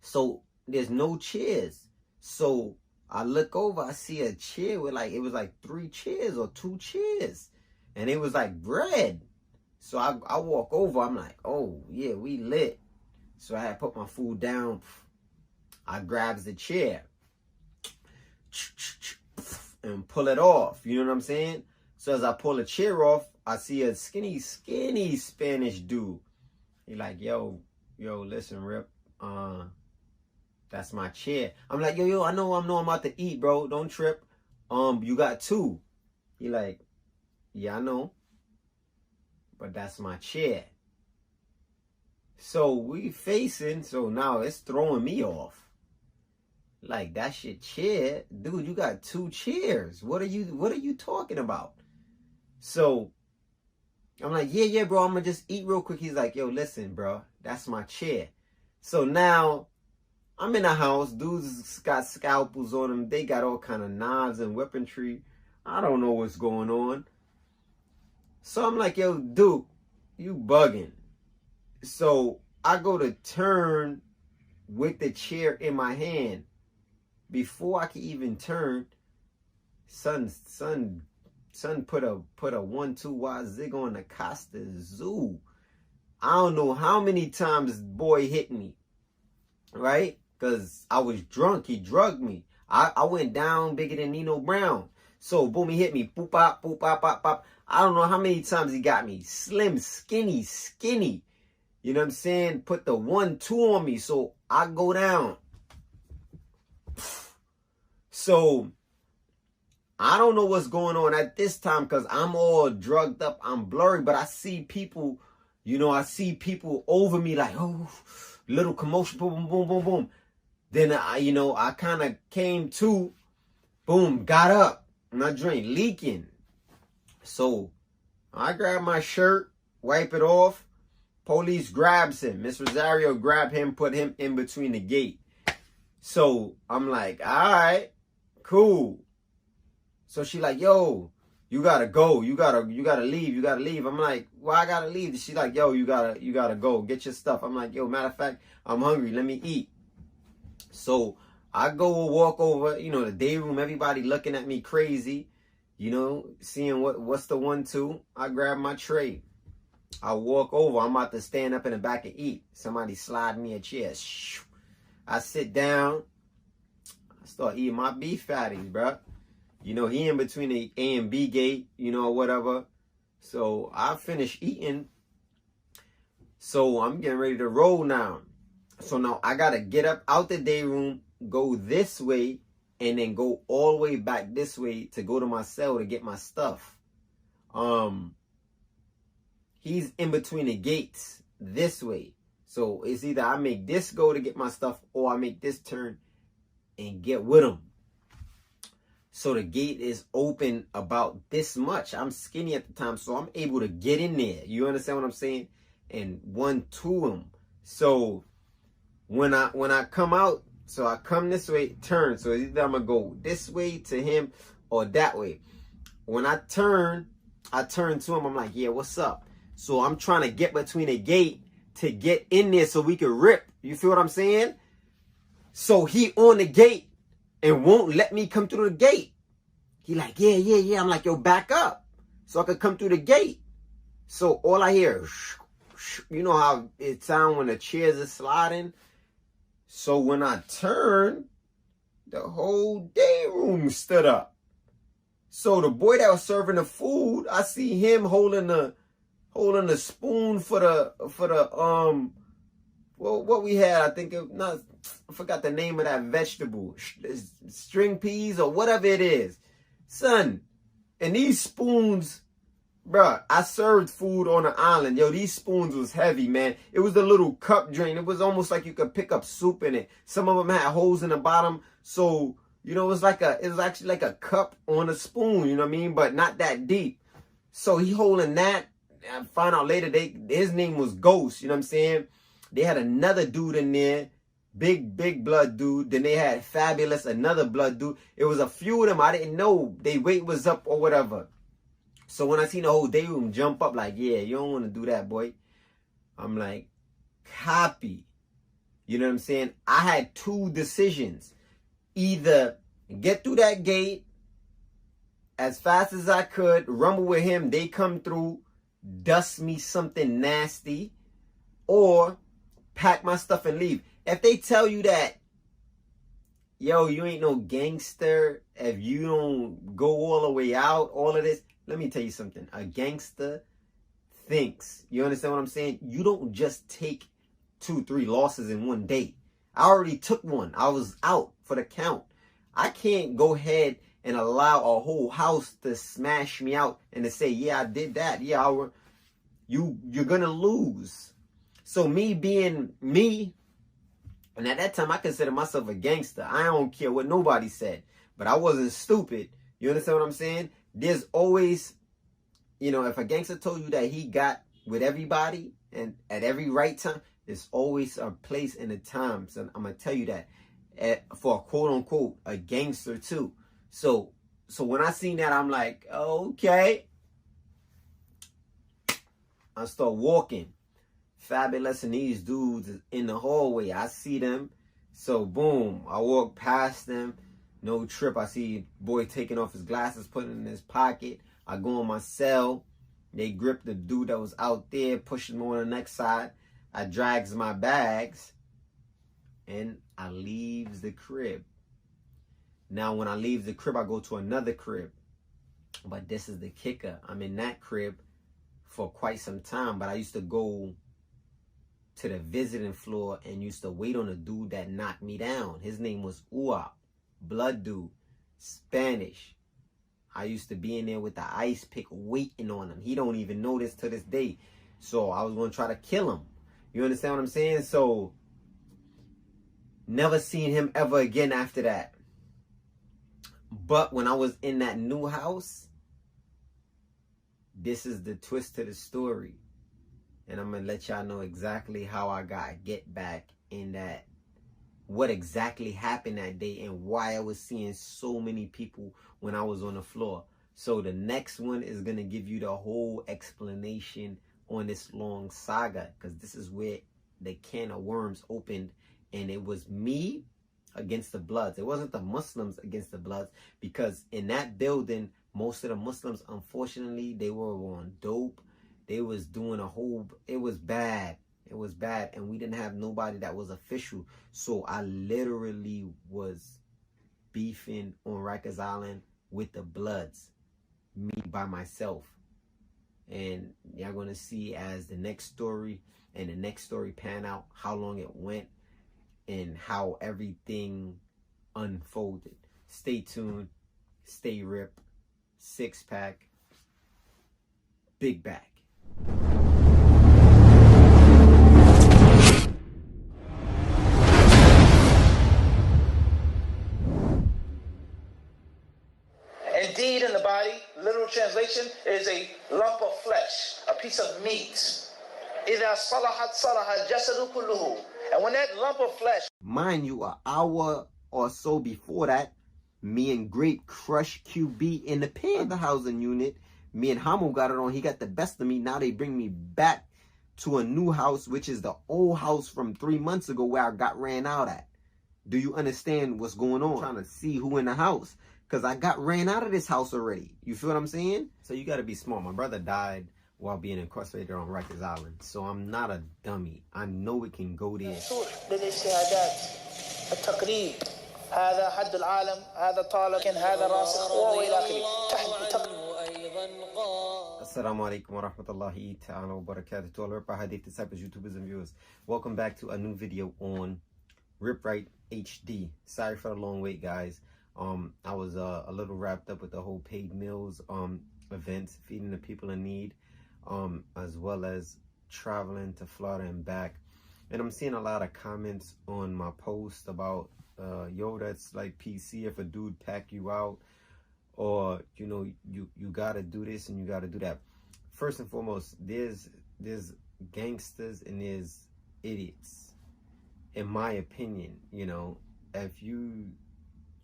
So there's no chairs. So I look over, I see a chair with like, it was like 3 chairs or 2 chairs. And it was like bread. So I walk over, I'm like, oh yeah, we lit. So I had put my food down. I grabs the chair and pull it off. You know what I'm saying? So as I pull the chair off, I see a skinny Spanish dude. He like, yo, listen, Rip, that's my chair. I'm like, yo, I know I'm about to eat, bro. Don't trip. You got 2. He like, yeah, I know, but that's my chair. So we facing, so now it's throwing me off. Like, that's your chair? Dude, you got 2 chairs. What are you talking about? So I'm like, yeah, bro, I'm gonna just eat real quick. He's like, yo, listen, bro, that's my chair. So now I'm in the house. Dudes got scalpels on them. They got all kind of knives and weaponry. I don't know what's going on. So I'm like, yo, dude, you bugging. So I go to turn with the chair in my hand. Before I can even turn, son put a 1-2 wide zig on the Costa Zoo. I don't know how many times boy hit me, right? Because I was drunk. He drugged me. I went down bigger than Nino Brown. So boom, he hit me. Boop, pop, boop, pop, pop, pop. I don't know how many times he got me. Slim, skinny. You know what I'm saying? Put the 1-2 on me. So I go down. So I don't know what's going on at this time because I'm all drugged up. I'm blurry, but I see people, you know, I see people over me like, oh, little commotion, boom, boom, boom, boom, boom. Then I kind of came to, Boom, got up. My drink leaking. So I grab my shirt, wipe it off. Police grabs him. Miss Rosario grabbed him, put him in between the gate. So I'm like, all right, cool. So she like, yo, you gotta go. You gotta leave. I'm like, well, I gotta leave. She like, yo, you gotta go. Get your stuff. I'm like, yo, matter of fact, I'm hungry. Let me eat. So I go walk over, the day room, everybody looking at me crazy, seeing what's the 1-2. I grab my tray. I walk over. I'm about to stand up in the back and eat. Somebody slide me a chair. I sit down. I start eating my beef patties, bro. He in between the A and B gate, whatever. So I finish eating. So I'm getting ready to roll now. So now I got to get up out the day room, go this way, and then go all the way back this way to go to my cell to get my stuff. He's in between the gates this way. So it's either I make this go to get my stuff or I make this turn and get with him. So the gate is open about this much. I'm skinny at the time, so I'm able to get in there. You understand what I'm saying? And 1-2 him. So when I come out, so I come this way, turn. So either I'm going to go this way to him or that way. When I turn to him. I'm like, yeah, what's up? So I'm trying to get between the gate to get in there so we can rip. You feel what I'm saying? So he on the gate and won't let me come through the gate. He like, yeah. I'm like, yo, back up so I could come through the gate. So all I hear, you know how it sounds when the chairs are sliding? So when I turned, the whole day room stood up. So the boy that was serving the food, I see him holding the spoon for the what we had. I forgot the name of that vegetable, string peas or whatever it is, son. And these spoons, bruh, I served food on the island. Yo, these spoons was heavy, man. It was a little cup drain. It was almost like you could pick up soup in it. Some of them had holes in the bottom, so it was actually like a cup on a spoon. You know what I mean? But not that deep. So he holding that. I find out later his name was Ghost. You know what I'm saying? They had another dude in there, big blood dude. Then they had Fabulous, another blood dude. It was a few of them. I didn't know their weight was up or whatever. So when I seen the whole day room jump up, like, yeah, you don't want to do that, boy. I'm like, copy. You know what I'm saying? I had two decisions. Either get through that gate as fast as I could, rumble with him, they come through, dust me something nasty, or pack my stuff and leave. If they tell you that, yo, you ain't no gangster, if you don't go all the way out, all of this, let me tell you something. A gangster thinks. You understand what I'm saying? You don't just take 2-3 losses in one day. I already took one. I was out for the count. I can't go ahead and allow a whole house to smash me out and to say, yeah, I did that. Yeah, you're going to lose. So me being me, and at that time I consider myself a gangster. I don't care what nobody said, but I wasn't stupid. You understand what I'm saying? There's always, if a gangster told you that he got with everybody and at every right time, there's always a place and a time. So I'm going to tell you that for a quote unquote, a gangster too. So when I seen that, I'm like, okay. I start walking. Fabulous and these dudes in the hallway. I see them. So boom, I walk past them. No trip. I see boy taking off his glasses, putting it in his pocket. I go in my cell. They grip the dude that was out there, push him on the next side. I drags my bags and I leaves the crib. Now when I leave the crib, I go to another crib. But this is the kicker. I'm in that crib for quite some time, but I used to go to the visiting floor and used to wait on a dude that knocked me down. His name was Uap, blood dude, Spanish. I used to be in there with the ice pick waiting on him. He don't even know this to this day. So I was going to try to kill him. You understand what I'm saying? So never seen him ever again after that. But when I was in that new house, this is the twist to the story. And I'm going to let y'all know exactly how I got get back in that, what exactly happened that day and why I was seeing so many people when I was on the floor. So the next one is going to give you the whole explanation on this long saga, because this is where the can of worms opened, and it was me against the Bloods. It wasn't the Muslims against the Bloods, because in that building, most of the Muslims, unfortunately, they were on dope. They was doing a whole, it was bad. It was bad, and we didn't have nobody that was official. So I literally was beefing on Rikers Island with the Bloods, me by myself. And y'all gonna see as the next story and the next story pan out how long it went and how everything unfolded. Stay tuned, stay ripped, 6-pack, big back. Indeed, in the body, literal translation, is a lump of flesh, a piece of meat. إِذَا صَلَحَتْ صَلَحَ الْجَسَدُ كُلُّهُ. And when that lump of flesh... Mind you, an hour or so before that, me and Grape crushed QB in the pen, the housing unit. Me and Hamo got it on. He got the best of me. Now they bring me back to a new house, which is the old house from 3 months ago where I got ran out at. Do you understand what's going on? I'm trying to see who in the house, because I got ran out of this house already. You feel what I'm saying? So you got to be smart. My brother died while being incarcerated on Rikers Island. So I'm not a dummy. I know it can go there. هذا حد العالم، هذا طالب، هذا راسخ وإلى آخره. Assalamu alaikum wa rahmatullahi ta'ala wa barakatuh to all Rip Right Hadith disciples, YouTubers and viewers. Welcome back to a new video on Rip Right HD. Sorry for the long wait, guys. I was a little wrapped up with the whole paid meals events, feeding the people in need, as well as traveling to Florida and back. And I'm seeing a lot of comments on my post about yo, that's like PC if a dude pack you out, or you know, you gotta do this and you gotta do that. First and foremost, there's gangsters and there's idiots, in my opinion. You know, if you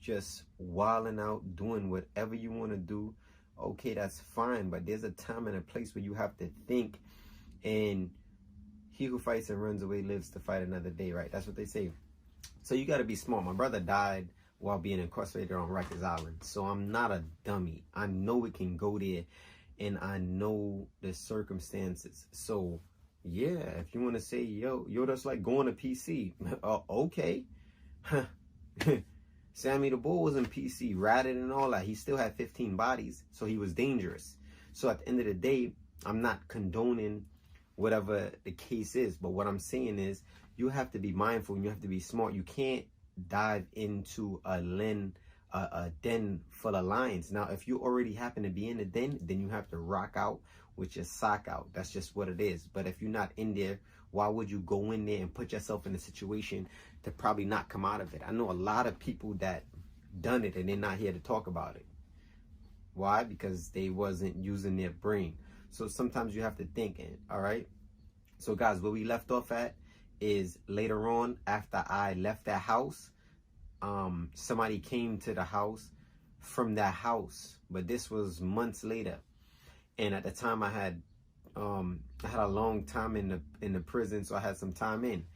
just wilding out doing whatever you want to do, okay, that's fine, but there's a time and a place where you have to think, and he who fights and runs away lives to fight another day, right? That's what they say. So you got to be smart. My brother died while being incarcerated on Rikers Island. So I'm not a dummy. I know it can go there, and I know the circumstances. So yeah, if you want to say, yo, that's like going to PC. Okay. Sammy the Bull was in PC, ratted and all that. He still had 15 bodies, so he was dangerous. So at the end of the day, I'm not condoning whatever the case is. But what I'm saying is, you have to be mindful and you have to be smart. You can't dive into a den full of lions. Now, if you already happen to be in the den, then you have to rock out with your sock out. That's just what it is. But if you're not in there, why would you go in there and put yourself in a situation to probably not come out of it? I know a lot of people that done it and they're not here to talk about it. Why? Because they wasn't using their brain. So sometimes you have to think, all right? So guys, where we left off at is later on, after I left that house, somebody came to the house from that house, but this was months later. And at the time I had a long time in the prison, so I had some time in.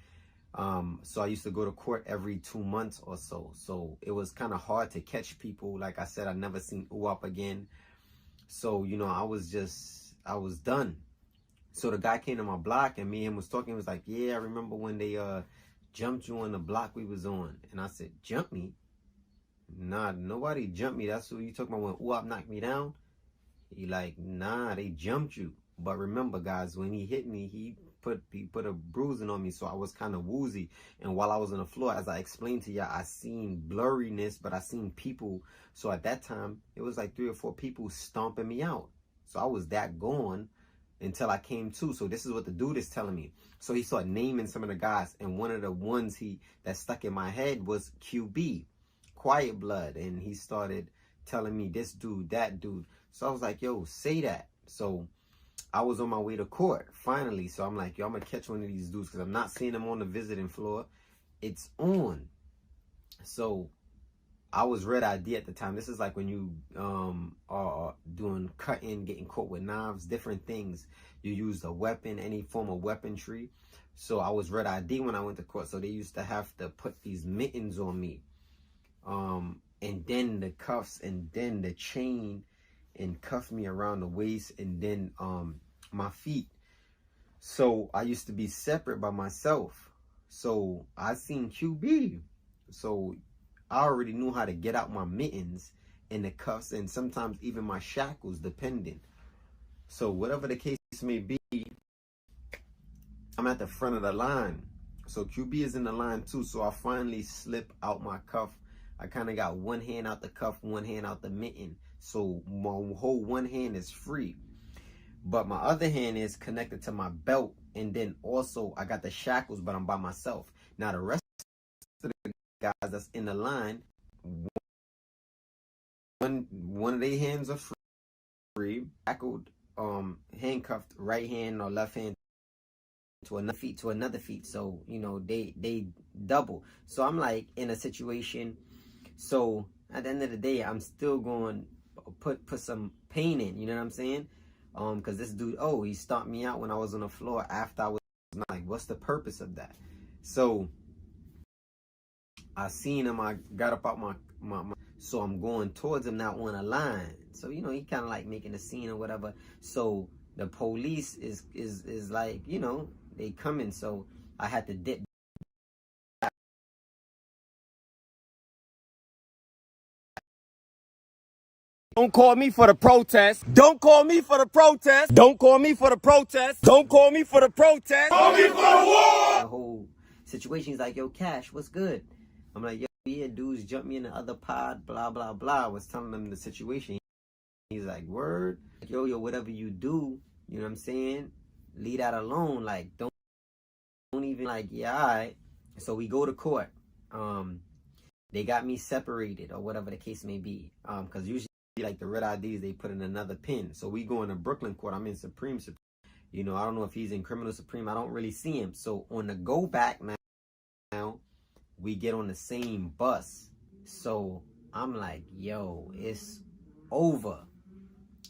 So I used to go to court every 2 months or so. So it was kind of hard to catch people. Like I said, I never seen UAP again. So, you know, I was done. So the guy came to my block and me and him was talking. He was like, yeah, I remember when they jumped you on the block we was on. And I said, jump me? Nah, nobody jumped me. That's what you talking about when UAP knocked me down? He like, nah, they jumped you. But remember, guys, when he hit me, he put a bruising on me, so I was kind of woozy. And while I was on the floor, as I explained to y'all, I seen blurriness, but I seen people. So at that time, it was like 3 or 4 people stomping me out. So I was that gone until I came to. So this is what the dude is telling me. So he started naming some of the guys, and one of the ones that stuck in my head was QB, Quiet Blood, and he started telling me this dude, that dude. So I was like, yo, say that. So I was on my way to court, finally. So I'm like, yo, I'm going to catch one of these dudes because I'm not seeing them on the visiting floor. It's on. So I was red ID at the time. This is like when you are doing cutting, getting caught with knives, different things. You use a weapon, any form of weaponry. So I was red ID when I went to court. So they used to have to put these mittens on me. And then the cuffs, and then the chain, and cuff me around the waist, and then my feet. So I used to be separate by myself. So I seen QB. So I already knew how to get out my mittens and the cuffs, and sometimes even my shackles, depending. So whatever the case may be, I'm at the front of the line. So QB is in the line too. So I finally slip out my cuff. I kind of got one hand out the cuff, one hand out the mitten. So my whole one hand is free. But my other hand is connected to my belt. And then also I got the shackles, but I'm by myself. Now the rest of the guys that's in the line, one of their hands are free, shackled, handcuffed, right hand or left hand to another feet. So, you know, they double. So I'm like in a situation. So at the end of the day, I'm still going to put some pain in, you know what I'm saying? Because this dude, he stomped me out when I was on the floor after I was like, what's the purpose of that? So I seen him, I got up out my so I'm going towards him, not on a line. So, you know, he kind of like making a scene or whatever. So the police is like, you know, they coming. So I had to dip. Don't call me for the protest. Don't call me for the protest. Don't call me for the protest. Don't call me for the protest. Call me for the war. The whole situation, he's like, yo, Cash, what's good? I'm like, yo, yeah, dudes jumped me in the other pod, blah, blah, blah. I was telling him the situation. He's like, word? Yo, whatever you do, you know what I'm saying? Leave that alone. Like, don't even, like, yeah, all right. So we go to court. They got me separated or whatever the case may be. Because usually, like the red IDs, they put in another pin. So we go into Brooklyn court. I'm in Supreme. You know, I don't know if he's in Criminal Supreme. I don't really see him. So on the go back now, we get on the same bus. So I'm like, yo, it's over.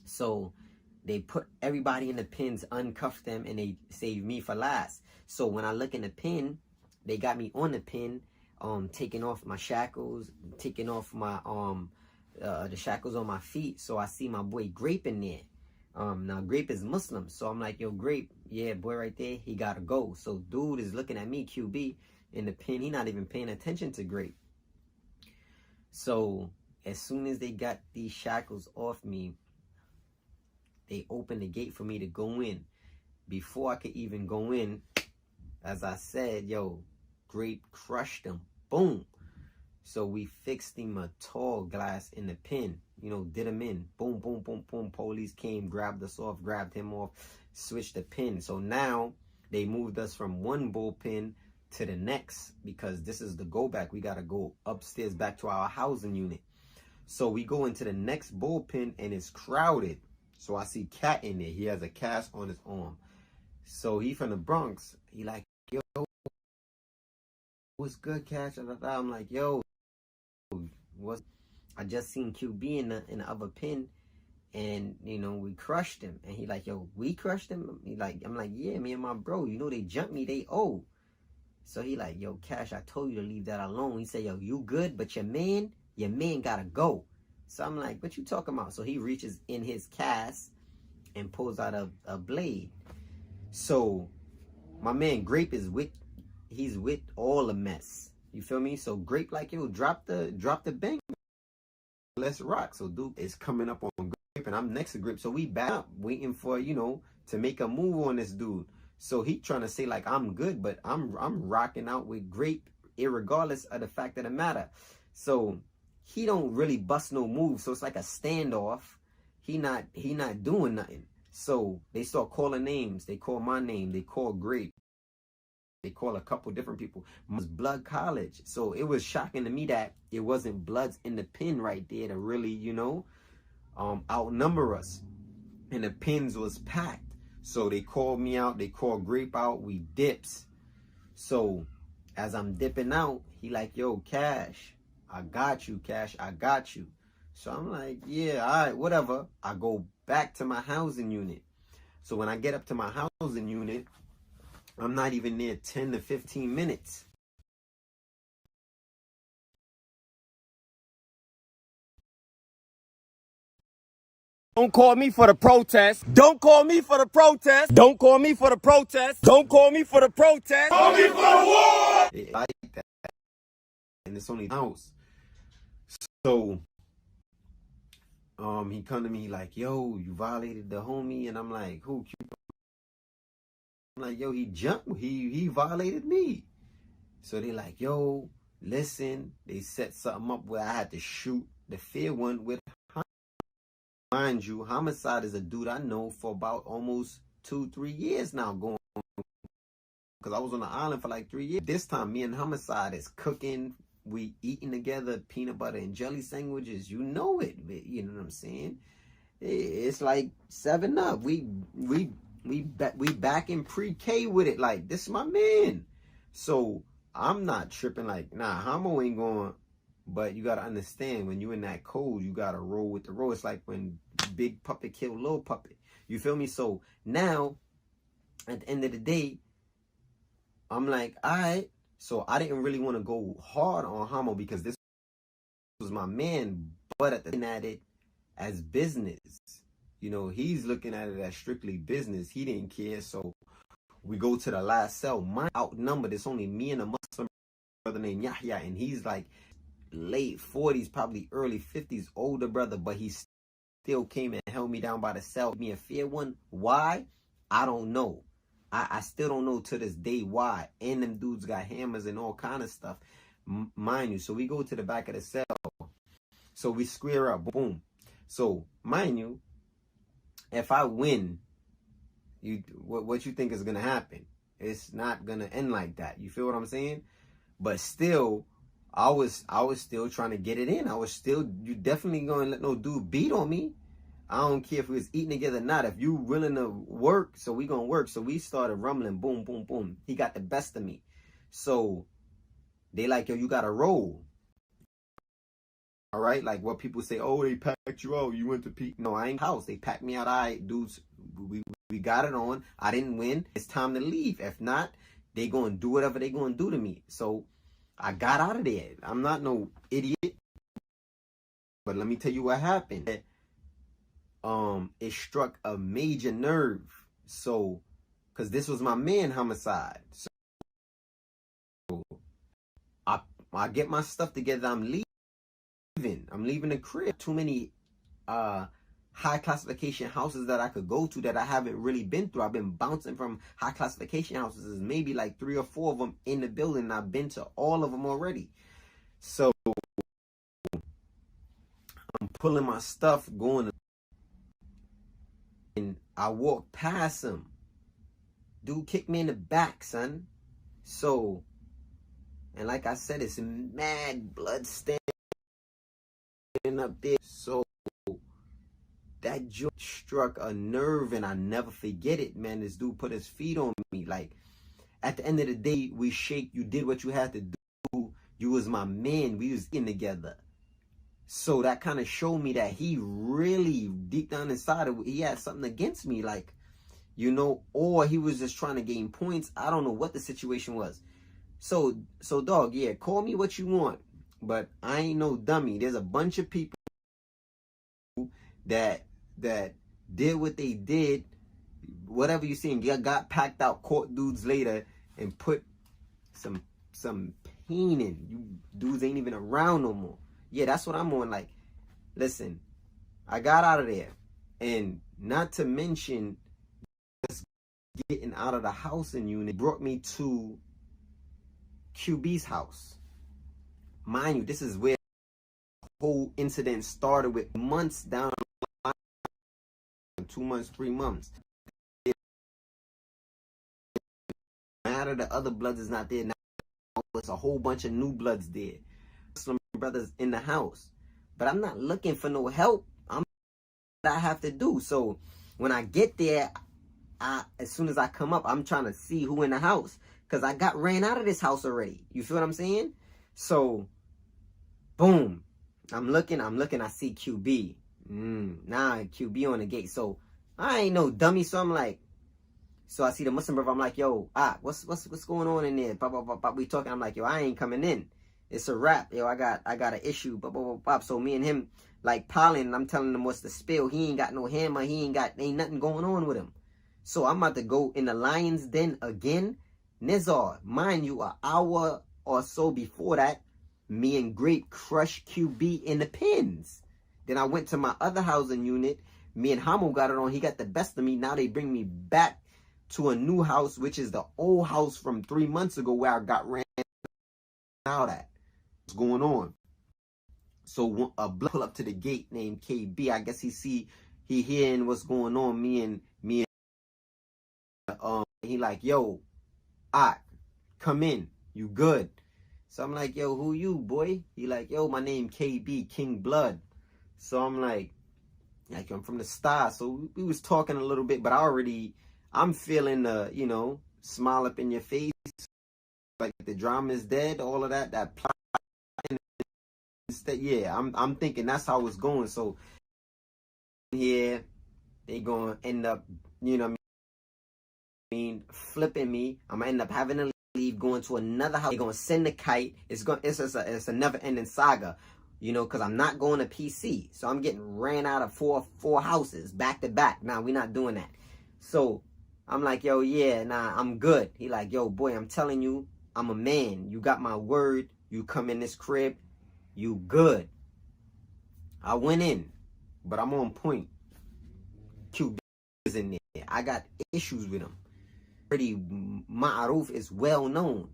So they put everybody in the pins, uncuff them, and they save me for last. So when I look in the pin, they got me on the pin, taking off my shackles, taking off my the shackles on my feet. So I see my boy Grape in there. Now Grape is Muslim, so I'm like, yo, Grape, yeah, boy right there, he gotta go. So dude is looking at me, QB, in the pin. He not even paying attention to Grape. So as soon as they got these shackles off me, they opened the gate for me to go in. Before I could even go in, as I said, yo, Grape crushed him. Boom. So we fixed him a tall glass in the pin. You know, did him in. Boom, boom, boom, boom. Police came, grabbed us off, grabbed him off, switched the pin. So now they moved us from one bullpen to the next, because this is the go back. We got to go upstairs back to our housing unit. So we go into the next bullpen and it's crowded. So I see Cat in there. He has a cast on his arm. So he from the Bronx. He like, yo, what's good, Cash? I'm like, yo, I just seen QB in the other pin, and you know, we crushed him. And he like, yo, we crushed him? He like, I'm like, yeah, me and my bro, you know, they jumped me, they owe. So he like, yo, Cash, I told you to leave that alone. He said, yo, you good, but your man gotta go. So I'm like, what you talking about? So he reaches in his cast and pulls out a blade. So my man Grape is he's with all the mess. You feel me? So Grape like, yo, drop the bang. Let's rock. So dude is coming up on Grape and I'm next to Grape. So we back up waiting for, you know, to make a move on this dude. So he trying to say like I'm good, but I'm rocking out with Grape irregardless of the fact of the matter. So he don't really bust no moves. So it's like a standoff. He not doing nothing. So they start calling names. They call my name. They call Grape. They call a couple different people. It was Blood College. So it was shocking to me that it wasn't Bloods in the pen right there to really, you know, outnumber us. And the pens was packed. So they called me out. They called Grape out. We dips. So as I'm dipping out, he like, yo, Cash, I got you, Cash. I got you. So I'm like, yeah, all right, whatever. I go back to my housing unit. So when I get up to my housing unit, I'm not even near 10 to 15 minutes. Don't call me for the protest. Don't call me for the protest. Don't call me for the protest. Don't call me for the protest. Call me for the war. I like that. And it's only house. So he come to me like, yo, you violated the homie. And I'm like, who? I'm like, yo, he jumped. He violated me. So they like, yo, listen. They set something up where I had to shoot the fair one with. Mind you, Homicide is a dude I know for about almost 2-3 years now, going, because I was on the island for like 3 years. This time me and Homicide is cooking, we eating together peanut butter and jelly sandwiches. You know it, you know what I'm saying? It's like 7-Up. We back in pre-K with it. Like, this is my man. So I'm not tripping like, nah, Homo ain't going. But you got to understand, when you in that code, you got to roll with the roll. It's like when Big Puppet killed Little Puppet. You feel me? So now, at the end of the day, I'm like, all right. So I didn't really want to go hard on Homo because this was my man. But looking at it as business, you know, he's looking at it as strictly business. He didn't care. So we go to the last cell. Mine outnumbered. It's only me and a Muslim brother named Yahya. And he's like late 40s, probably early 50s, older brother, but he still came and held me down by the cell. Me a fair one. Why? I don't know. I still don't know to this day why. And them dudes got hammers and all kind of stuff, mind you. So we go to the back of the cell. So we square up, boom. So mind you, if I win, what you think is gonna happen? It's not gonna end like that. You feel what I'm saying? But still, I was still trying to get it in. You definitely gonna let no dude beat on me. I don't care if we was eating together or not. If you willing to work, so we gonna work. So we started rumbling, boom, boom, boom. He got the best of me. So they like, yo, you gotta roll. All right, like what people say, oh, they packed you out. You went to peak. No, I ain't house. They packed me out. All right, dudes, we got it on. I didn't win. It's time to leave. If not, they gonna do whatever they gonna do to me. So I got out of there. I'm not no idiot. But let me tell you what happened. It struck a major nerve. So, because this was my man, Homicide. So I get my stuff together. I'm leaving. I'm leaving the crib. Too many high classification houses that I could go to that I haven't really been through. I've been bouncing from high classification houses. There's maybe like 3 or 4 of them in the building, and I've been to all of them already. So I'm pulling my stuff, going, and I walk past him. Dude kicked me in the back, son. So, and like I said, it's mad blood standing up there. So that joke struck a nerve, and I never forget it, man. This dude put his feet on me. Like, at the end of the day, we shake. You did what you had to do. You was my man. We was in together. So that kind of showed me that he really, deep down inside, he had something against me. Like, you know, or he was just trying to gain points. I don't know what the situation was. So dog, yeah, call me what you want, but I ain't no dummy. There's a bunch of people that did what they did, whatever you seen, got packed out, caught dudes later, and put some pain in. You dudes ain't even around no more. Yeah, that's what I'm on. Like, listen, I got out of there, and not to mention just getting out of the housing unit brought me to QB's house. Mind you, this is where the whole incident started, with months down the line, 2 months, 3 months. now that the other bloods is not there, now it's a whole bunch of new bloods there. Muslim brothers in the house. But I'm not looking for no help. I'm what I have to do. So when I get there, as soon as I come up, I'm trying to see who in the house. Because I got ran out of this house already. You feel what I'm saying? So, boom. I'm looking, I see QB. Nah, QB on the gate. So, I ain't no dummy. So, I'm like, so I see the Muslim brother. I'm like, yo, what's going on in there? Pop, pop, pop, pop. We talking. I'm like, yo, I ain't coming in. It's a wrap. Yo, I got an issue. Pop, pop, pop, pop. So, me and him, like, piling, and I'm telling him what's the spill. He ain't got no hammer. Ain't nothing going on with him. So, I'm about to go in the lion's den again. Nizar, mind you, an hour or so before that, me and Grape crushed QB in the pins. Then I went to my other housing unit. Me and Hamo got it on. He got the best of me. Now they bring me back to a new house, which is the old house from 3 months ago where I got ran out at. What's going on? So a blood pull up to the gate named KB. I guess he hearing what's going on. Me and he like, yo, come in. You good? So I'm like, yo, who you, boy? He like, yo, my name KB, King Blood. So I'm like, I'm from the Star. So we was talking a little bit, but I'm feeling the, smile up in your face. Like the drama is dead, all of that plot. Yeah, I'm thinking that's how it's going. So here, they gonna end up, flipping me. I'm gonna end up having to leave, going to another house. They're gonna send the kite. It's a never-ending saga, because I'm not going to PC. So I'm getting ran out of four houses back to back. Nah, we're not doing that. So I'm like, yo, yeah, nah, I'm good. He like, yo, boy, I'm telling you, I'm a man. You got my word. You come in this crib, you good. I went in, but I'm on point. QB is in there. I got issues with him. Pretty Ma'aruf is well known.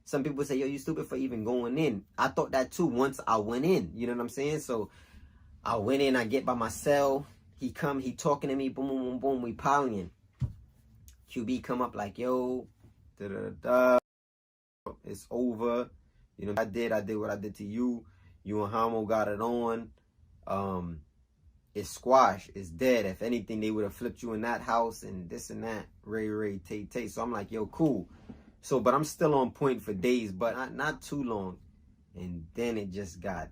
Some people say, yo, you stupid for even going in. I thought that too once I went in. You know what I'm saying? So I went in, I get by my cell. He talking to me, boom, boom, boom, boom, we piling. QB come up like, yo, it's over. I did what I did to you. You and Hamo got it on. It's squash. It's dead. If anything, they would have flipped you in that house and this and that. Ray, Tay. So I'm like, yo, cool. So, but I'm still on point for days, but not too long. And then it just got.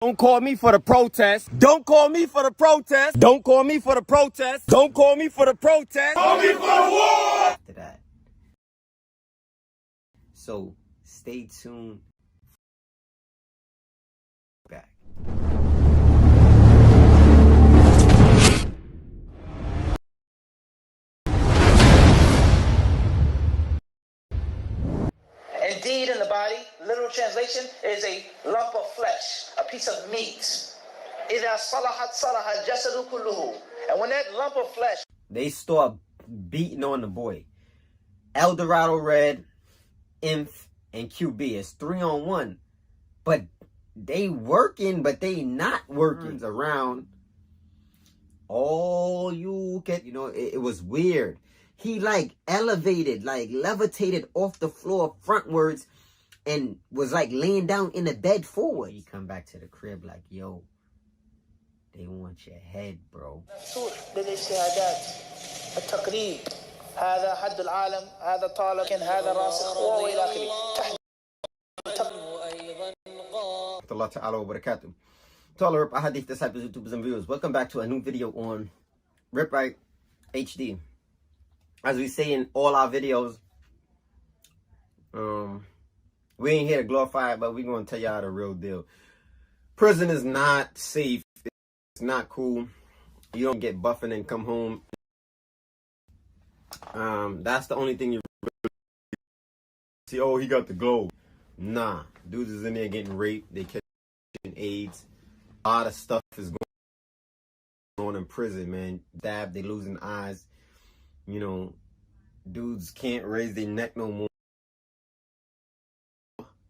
Don't call me for the protest. Don't call me for the protest. Don't call me for the protest. Don't call me for the protest. Call me for the war. After that. So stay tuned. Back. Indeed, in the body, literal translation is a lump of flesh, a piece of meat. إِذَا صَلَحَتْ صَلَحَ الْجَسَدُ كُلُّهُ. And when that lump of flesh, they start beating on the boy. Eldorado Red, Inf, and QB. It's 3-on-1. But they working, but they not working around. All you get, it was weird. He elevated, levitated off the floor frontwards and was laying down in the bed forward. He come back to the crib like, yo, they want your head, bro. هذا حد العالم هذا طالب هذا راسخ وإلى آخره. Allah Ta'ala wa barakatuh. To all the Rip Ahadith disciples, YouTubers, and viewers, welcome back to a new video on Rip Right HD. As we say in all our videos, we ain't here to glorify it, but we're going to tell y'all the real deal. Prison is not safe. It's not cool. You don't get buffing and come home. That's the only thing you really see. Oh, he got the globe. Nah, dudes is in there getting raped. They catching AIDS. A lot of stuff is going on in prison, man. Stabbed, they losing eyes. Dudes can't raise their neck no more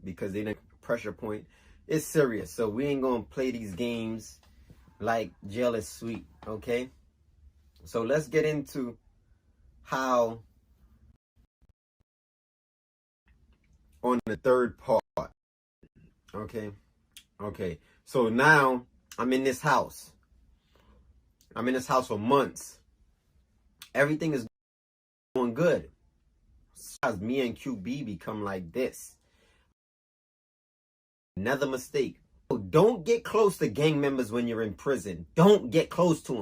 because they didn't pressure point. It's serious, so we ain't gonna play these games. like jail is sweet, okay? So let's get into how on the third part, okay? Okay, so now I'm in this house. I'm in this house for months. Everything is going good. As me and QB become like this. Another mistake. Don't get close to gang members when you're in prison. Don't get close to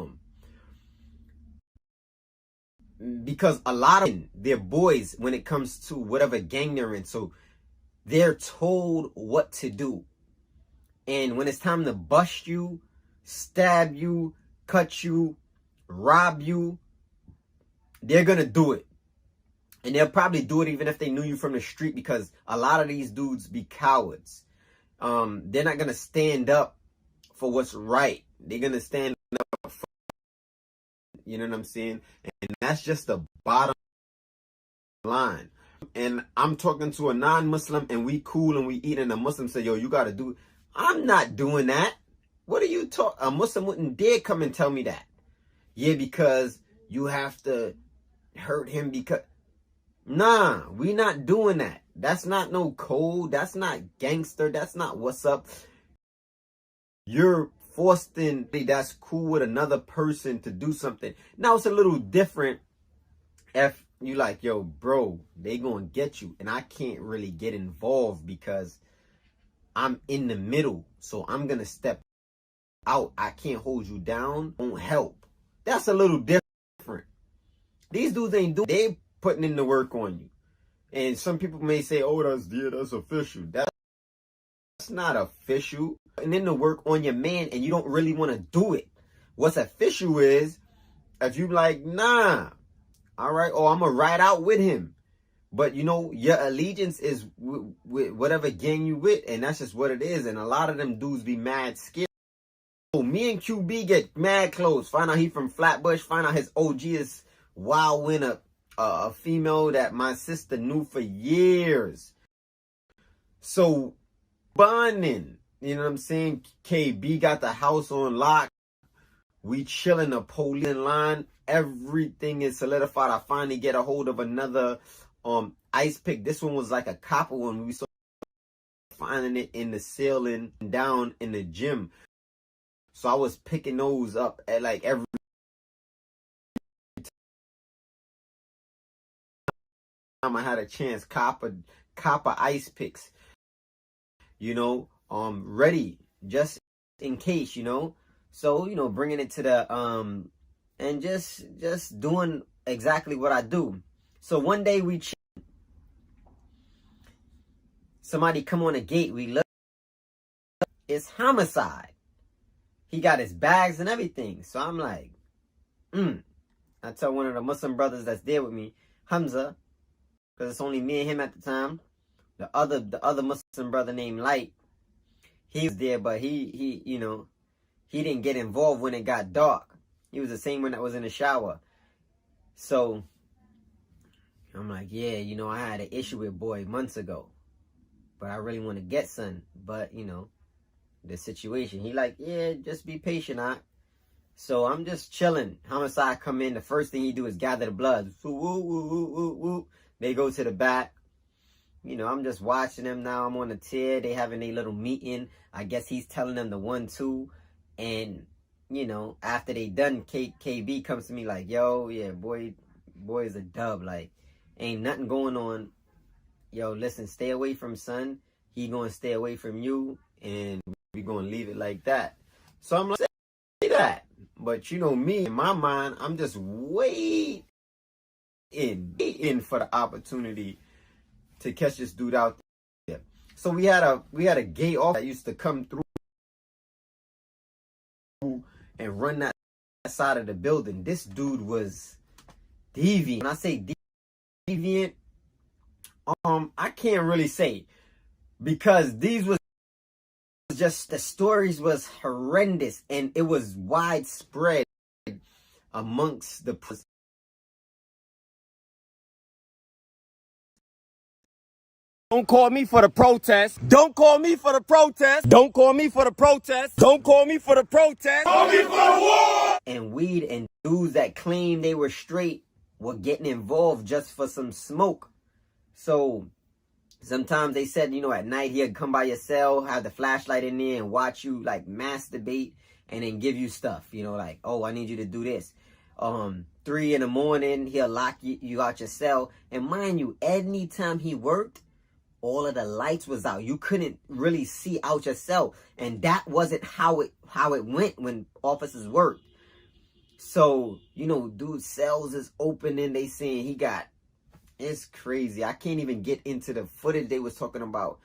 them. Because a lot of them, they're boys when it comes to whatever gang they're in. So they're told what to do. And when it's time to bust you, stab you, cut you, rob you, they're going to do it. And they'll probably do it even if they knew you from the street, because a lot of these dudes be cowards. They're not going to stand up for what's right. They're going to stand up for, you know what I'm saying? And that's just the bottom line. And I'm talking to a non-Muslim and we cool and we eat, and a Muslim say, yo, you got to do. I'm not doing that. What are you talking? A Muslim wouldn't dare come and tell me that. Yeah, because you have to hurt him because. Nah, we not doing that. That's not no code. That's not gangster. That's not what's up. You're forced in. That's cool with another person to do something. Now it's a little different if you like, yo, bro, they gonna get you. And I can't really get involved because I'm in the middle. So I'm gonna step out. I can't hold you down. Won't help. That's a little different. These dudes ain't doing. They putting in the work on you. And some people may say, oh, that's official. That's not official. And then the work on your man and you don't really want to do it. What's official is if you like, nah, all right, or I'm going to ride out with him. But, you know, your allegiance is with whatever gang you with, and that's just what it is. And a lot of them dudes be mad scared. So me and QB get mad close. Find out he from Flatbush. Find out his OG is Wild Winner. A female that my sister knew for years. So bonding, you know what I'm saying? KB got the house on lock. We chilling, the police in line. Everything is solidified. I finally get a hold of another ice pick. This one was like a copper one. We saw finding it in the ceiling down in the gym. So I was picking those up at like every time I had a chance. Copper ice picks, you know, ready just in case, you know. So, you know, bringing it to the and just doing exactly what I do. So one day somebody come on the gate, we look, it's homicide. He got his bags and everything. So I'm like, I tell one of the Muslim brothers that's there with me, Hamza, because it's only me and him at the time. The other Muslim brother named Light, he was there, but he you know, he didn't get involved when it got dark. He was the same one that was in the shower. So I'm like, yeah, you know, I had an issue with boy months ago, but I really want to get son. But you know, the situation. He like, yeah, just be patient, huh? So I'm just chilling. Homicide come in. The first thing he do is gather the blood. Woo, woo, woo, woo, woo. They go to the back. You know, I'm just watching them now. I'm on the tier. They having a little meeting. I guess he's telling them the 1-2. And, you know, after they done, KB comes to me like, yo, yeah, boy is a dub. Like, ain't nothing going on. Yo, listen, stay away from son. He gonna stay away from you. And we gonna leave it like that. So I'm like, say that. But you know me, in my mind, I'm just waiting for the opportunity to catch this dude out there. So we had a gay officer that used to come through and run that side of the building. This dude was deviant. When I say deviant, I can't really say, because these was just, the stories was horrendous and it was widespread amongst the Don't call me for the protest. Don't call me for the protest. Don't call me for the protest. Don't call me for the protest. Call me for the war. And weed and dudes that claim they were straight were getting involved just for some smoke. So sometimes they said, you know, at night he'd come by your cell, have the flashlight in there and watch you like masturbate and then give you stuff, you know, like, oh, I need you to do this. 3 in the morning, he'll lock you out your cell. And mind you, anytime he worked, all of the lights was out. You couldn't really see out your cell. And that wasn't how it went when officers worked. So, you know, dude's cells is open and they saying he got, it's crazy. I can't even get into the footage they was talking about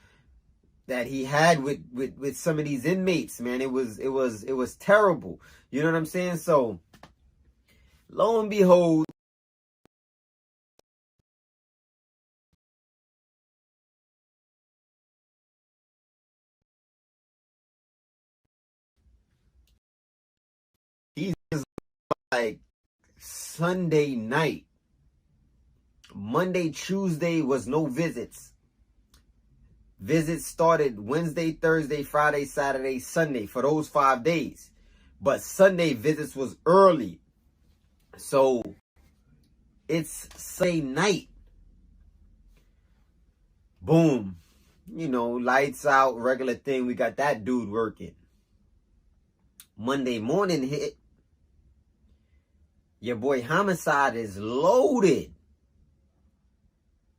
that he had with some of these inmates, man. It was terrible. You know what I'm saying? So, lo and behold, he's like Sunday night. Monday, Tuesday was no visits. Visits started Wednesday, Thursday, Friday, Saturday, Sunday for those 5 days. But Sunday visits was early. So it's Sunday night. Boom. You know, lights out, regular thing. We got that dude working. Monday morning hit. Your boy Homicide is loaded.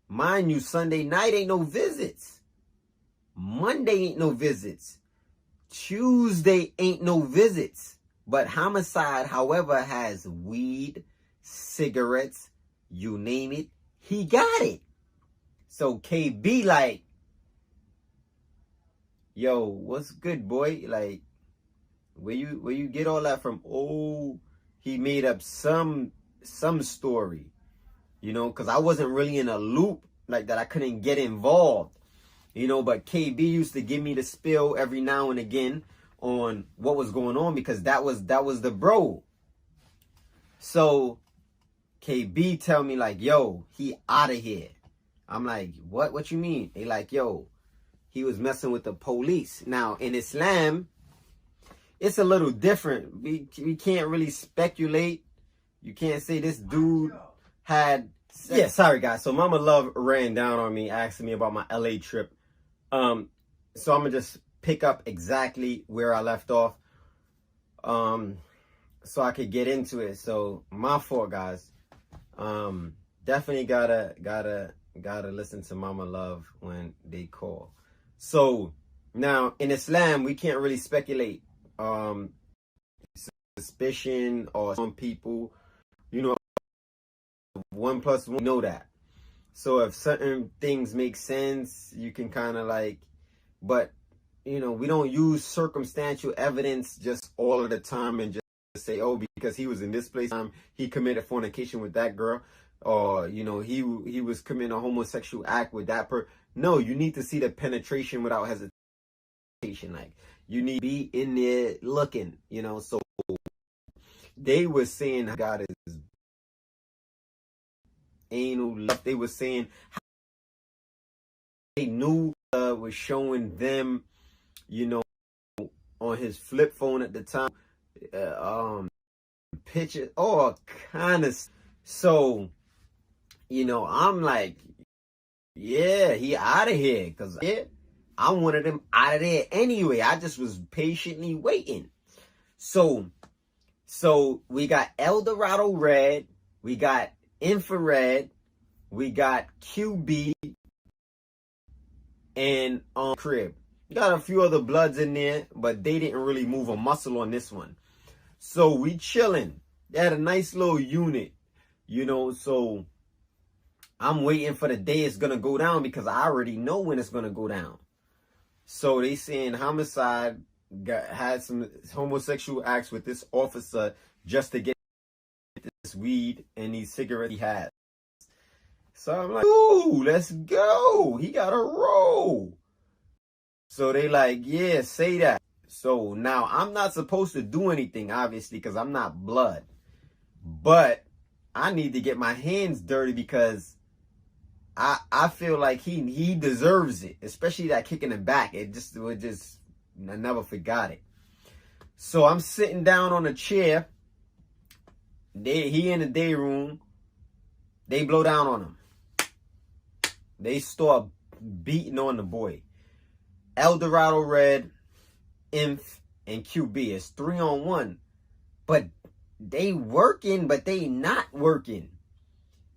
Mind you, Sunday night ain't no visits. Monday ain't no visits. Tuesday ain't no visits. But Homicide, however, has weed, cigarettes, you name it, he got it. So KB like, yo, what's good, boy? Like, where you get all that from? Oh, he made up some story. You know, because I wasn't really in a loop like that. I couldn't get involved. You know, but KB used to give me the spill every now and again on what was going on because that was the bro. So KB tell me like, yo, he out of here. I'm like, what you mean? They like, yo, he was messing with the police. Now in Islam, it's a little different. We can't really speculate. You can't say this dude had sex. Yeah, sorry guys. So Mama Love ran down on me asking me about my LA trip. So I'm gonna just pick up exactly where I left off. So I could get into it. So my fault, guys. Definitely gotta listen to Mama Love when they call. So now in Islam, we can't really speculate suspicion or some people, you know, 1 + 1, know that. So if certain things make sense, you can kind of like, but you know, we don't use circumstantial evidence just all of the time and just say, oh, because he was in this place, he committed fornication with that girl, or you know, he was committing a homosexual act with that person. No, you need to see the penetration without hesitation. Like, you need to be in there looking, you know. So they were saying God is anal. They were saying they knew was showing them, you know, on his flip phone at the time, pictures, all kind of. So, you know, I'm like, yeah, he out of here, because I wanted him out of there anyway. I just was patiently waiting. So we got El Dorado Red, we got Infrared, we got QB, and Crib. Got a few other bloods in there, but they didn't really move a muscle on this one. So we chilling. They had a nice little unit, you know. So I'm waiting for the day it's gonna go down because I already know when it's gonna go down. So they saying Homicide had some homosexual acts with this officer just to get this weed and these cigarettes he had. So I'm like, ooh, let's go. He got a roll. So they like, yeah, say that. So now I'm not supposed to do anything, obviously, because I'm not blood. But I need to get my hands dirty because I feel like he deserves it, especially that kick in the back. I never forgot it. So I'm sitting down on a chair. He in the day room. They blow down on him. They start beating on the boy. Eldorado Red, Inf, and QB. It's 3-on-1. But they working, but they not working.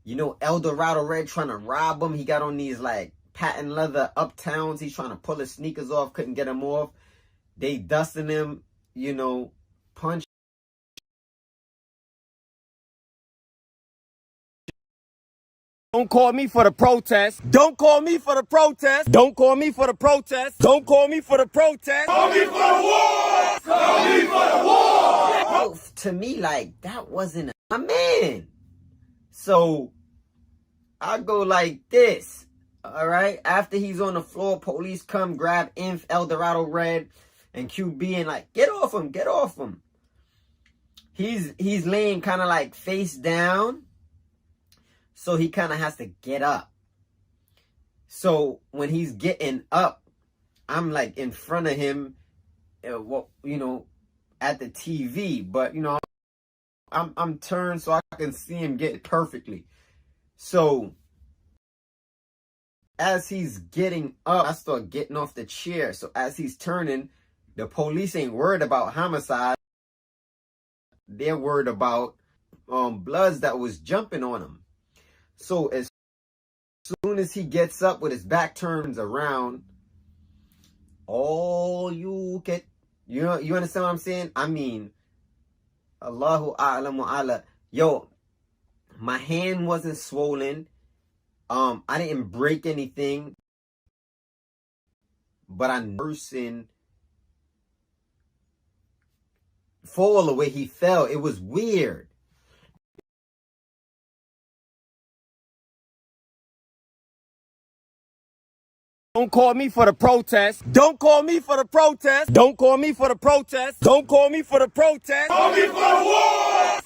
You know, Eldorado Red trying to rob him. He got on these like patent leather Uptowns. He's trying to pull his sneakers off. Couldn't get them off. They dusting him, you know, punch. Don't call me for the protest. Don't call me for the protest. Don't call me for the protest. Don't call me for the protest. Call me for the war. Call me for the war. To me, like, that wasn't a man. So I go like this. All right. After he's on the floor, police come grab Inf, Eldorado Red, and QB and like, get off him, get off him. He's laying kind of like face down. So he kind of has to get up. So when he's getting up, I'm like in front of him, you know, at the TV. But, you know, I'm turned so I can see him get perfectly. So as he's getting up, I start getting off the chair. So as he's turning, the police ain't worried about homicide. They're worried about bloods that was jumping on him. So as soon as he gets up with his back turns around, all you get, you understand what I'm saying? I mean, Allahu a'lamu ala. Yo, my hand wasn't swollen. I didn't break anything. But I person fall the way he fell. It was weird. Don't call me for the protest. Don't call me for the protest. Don't call me for the protest. Don't call me for the protest. Call me for the war.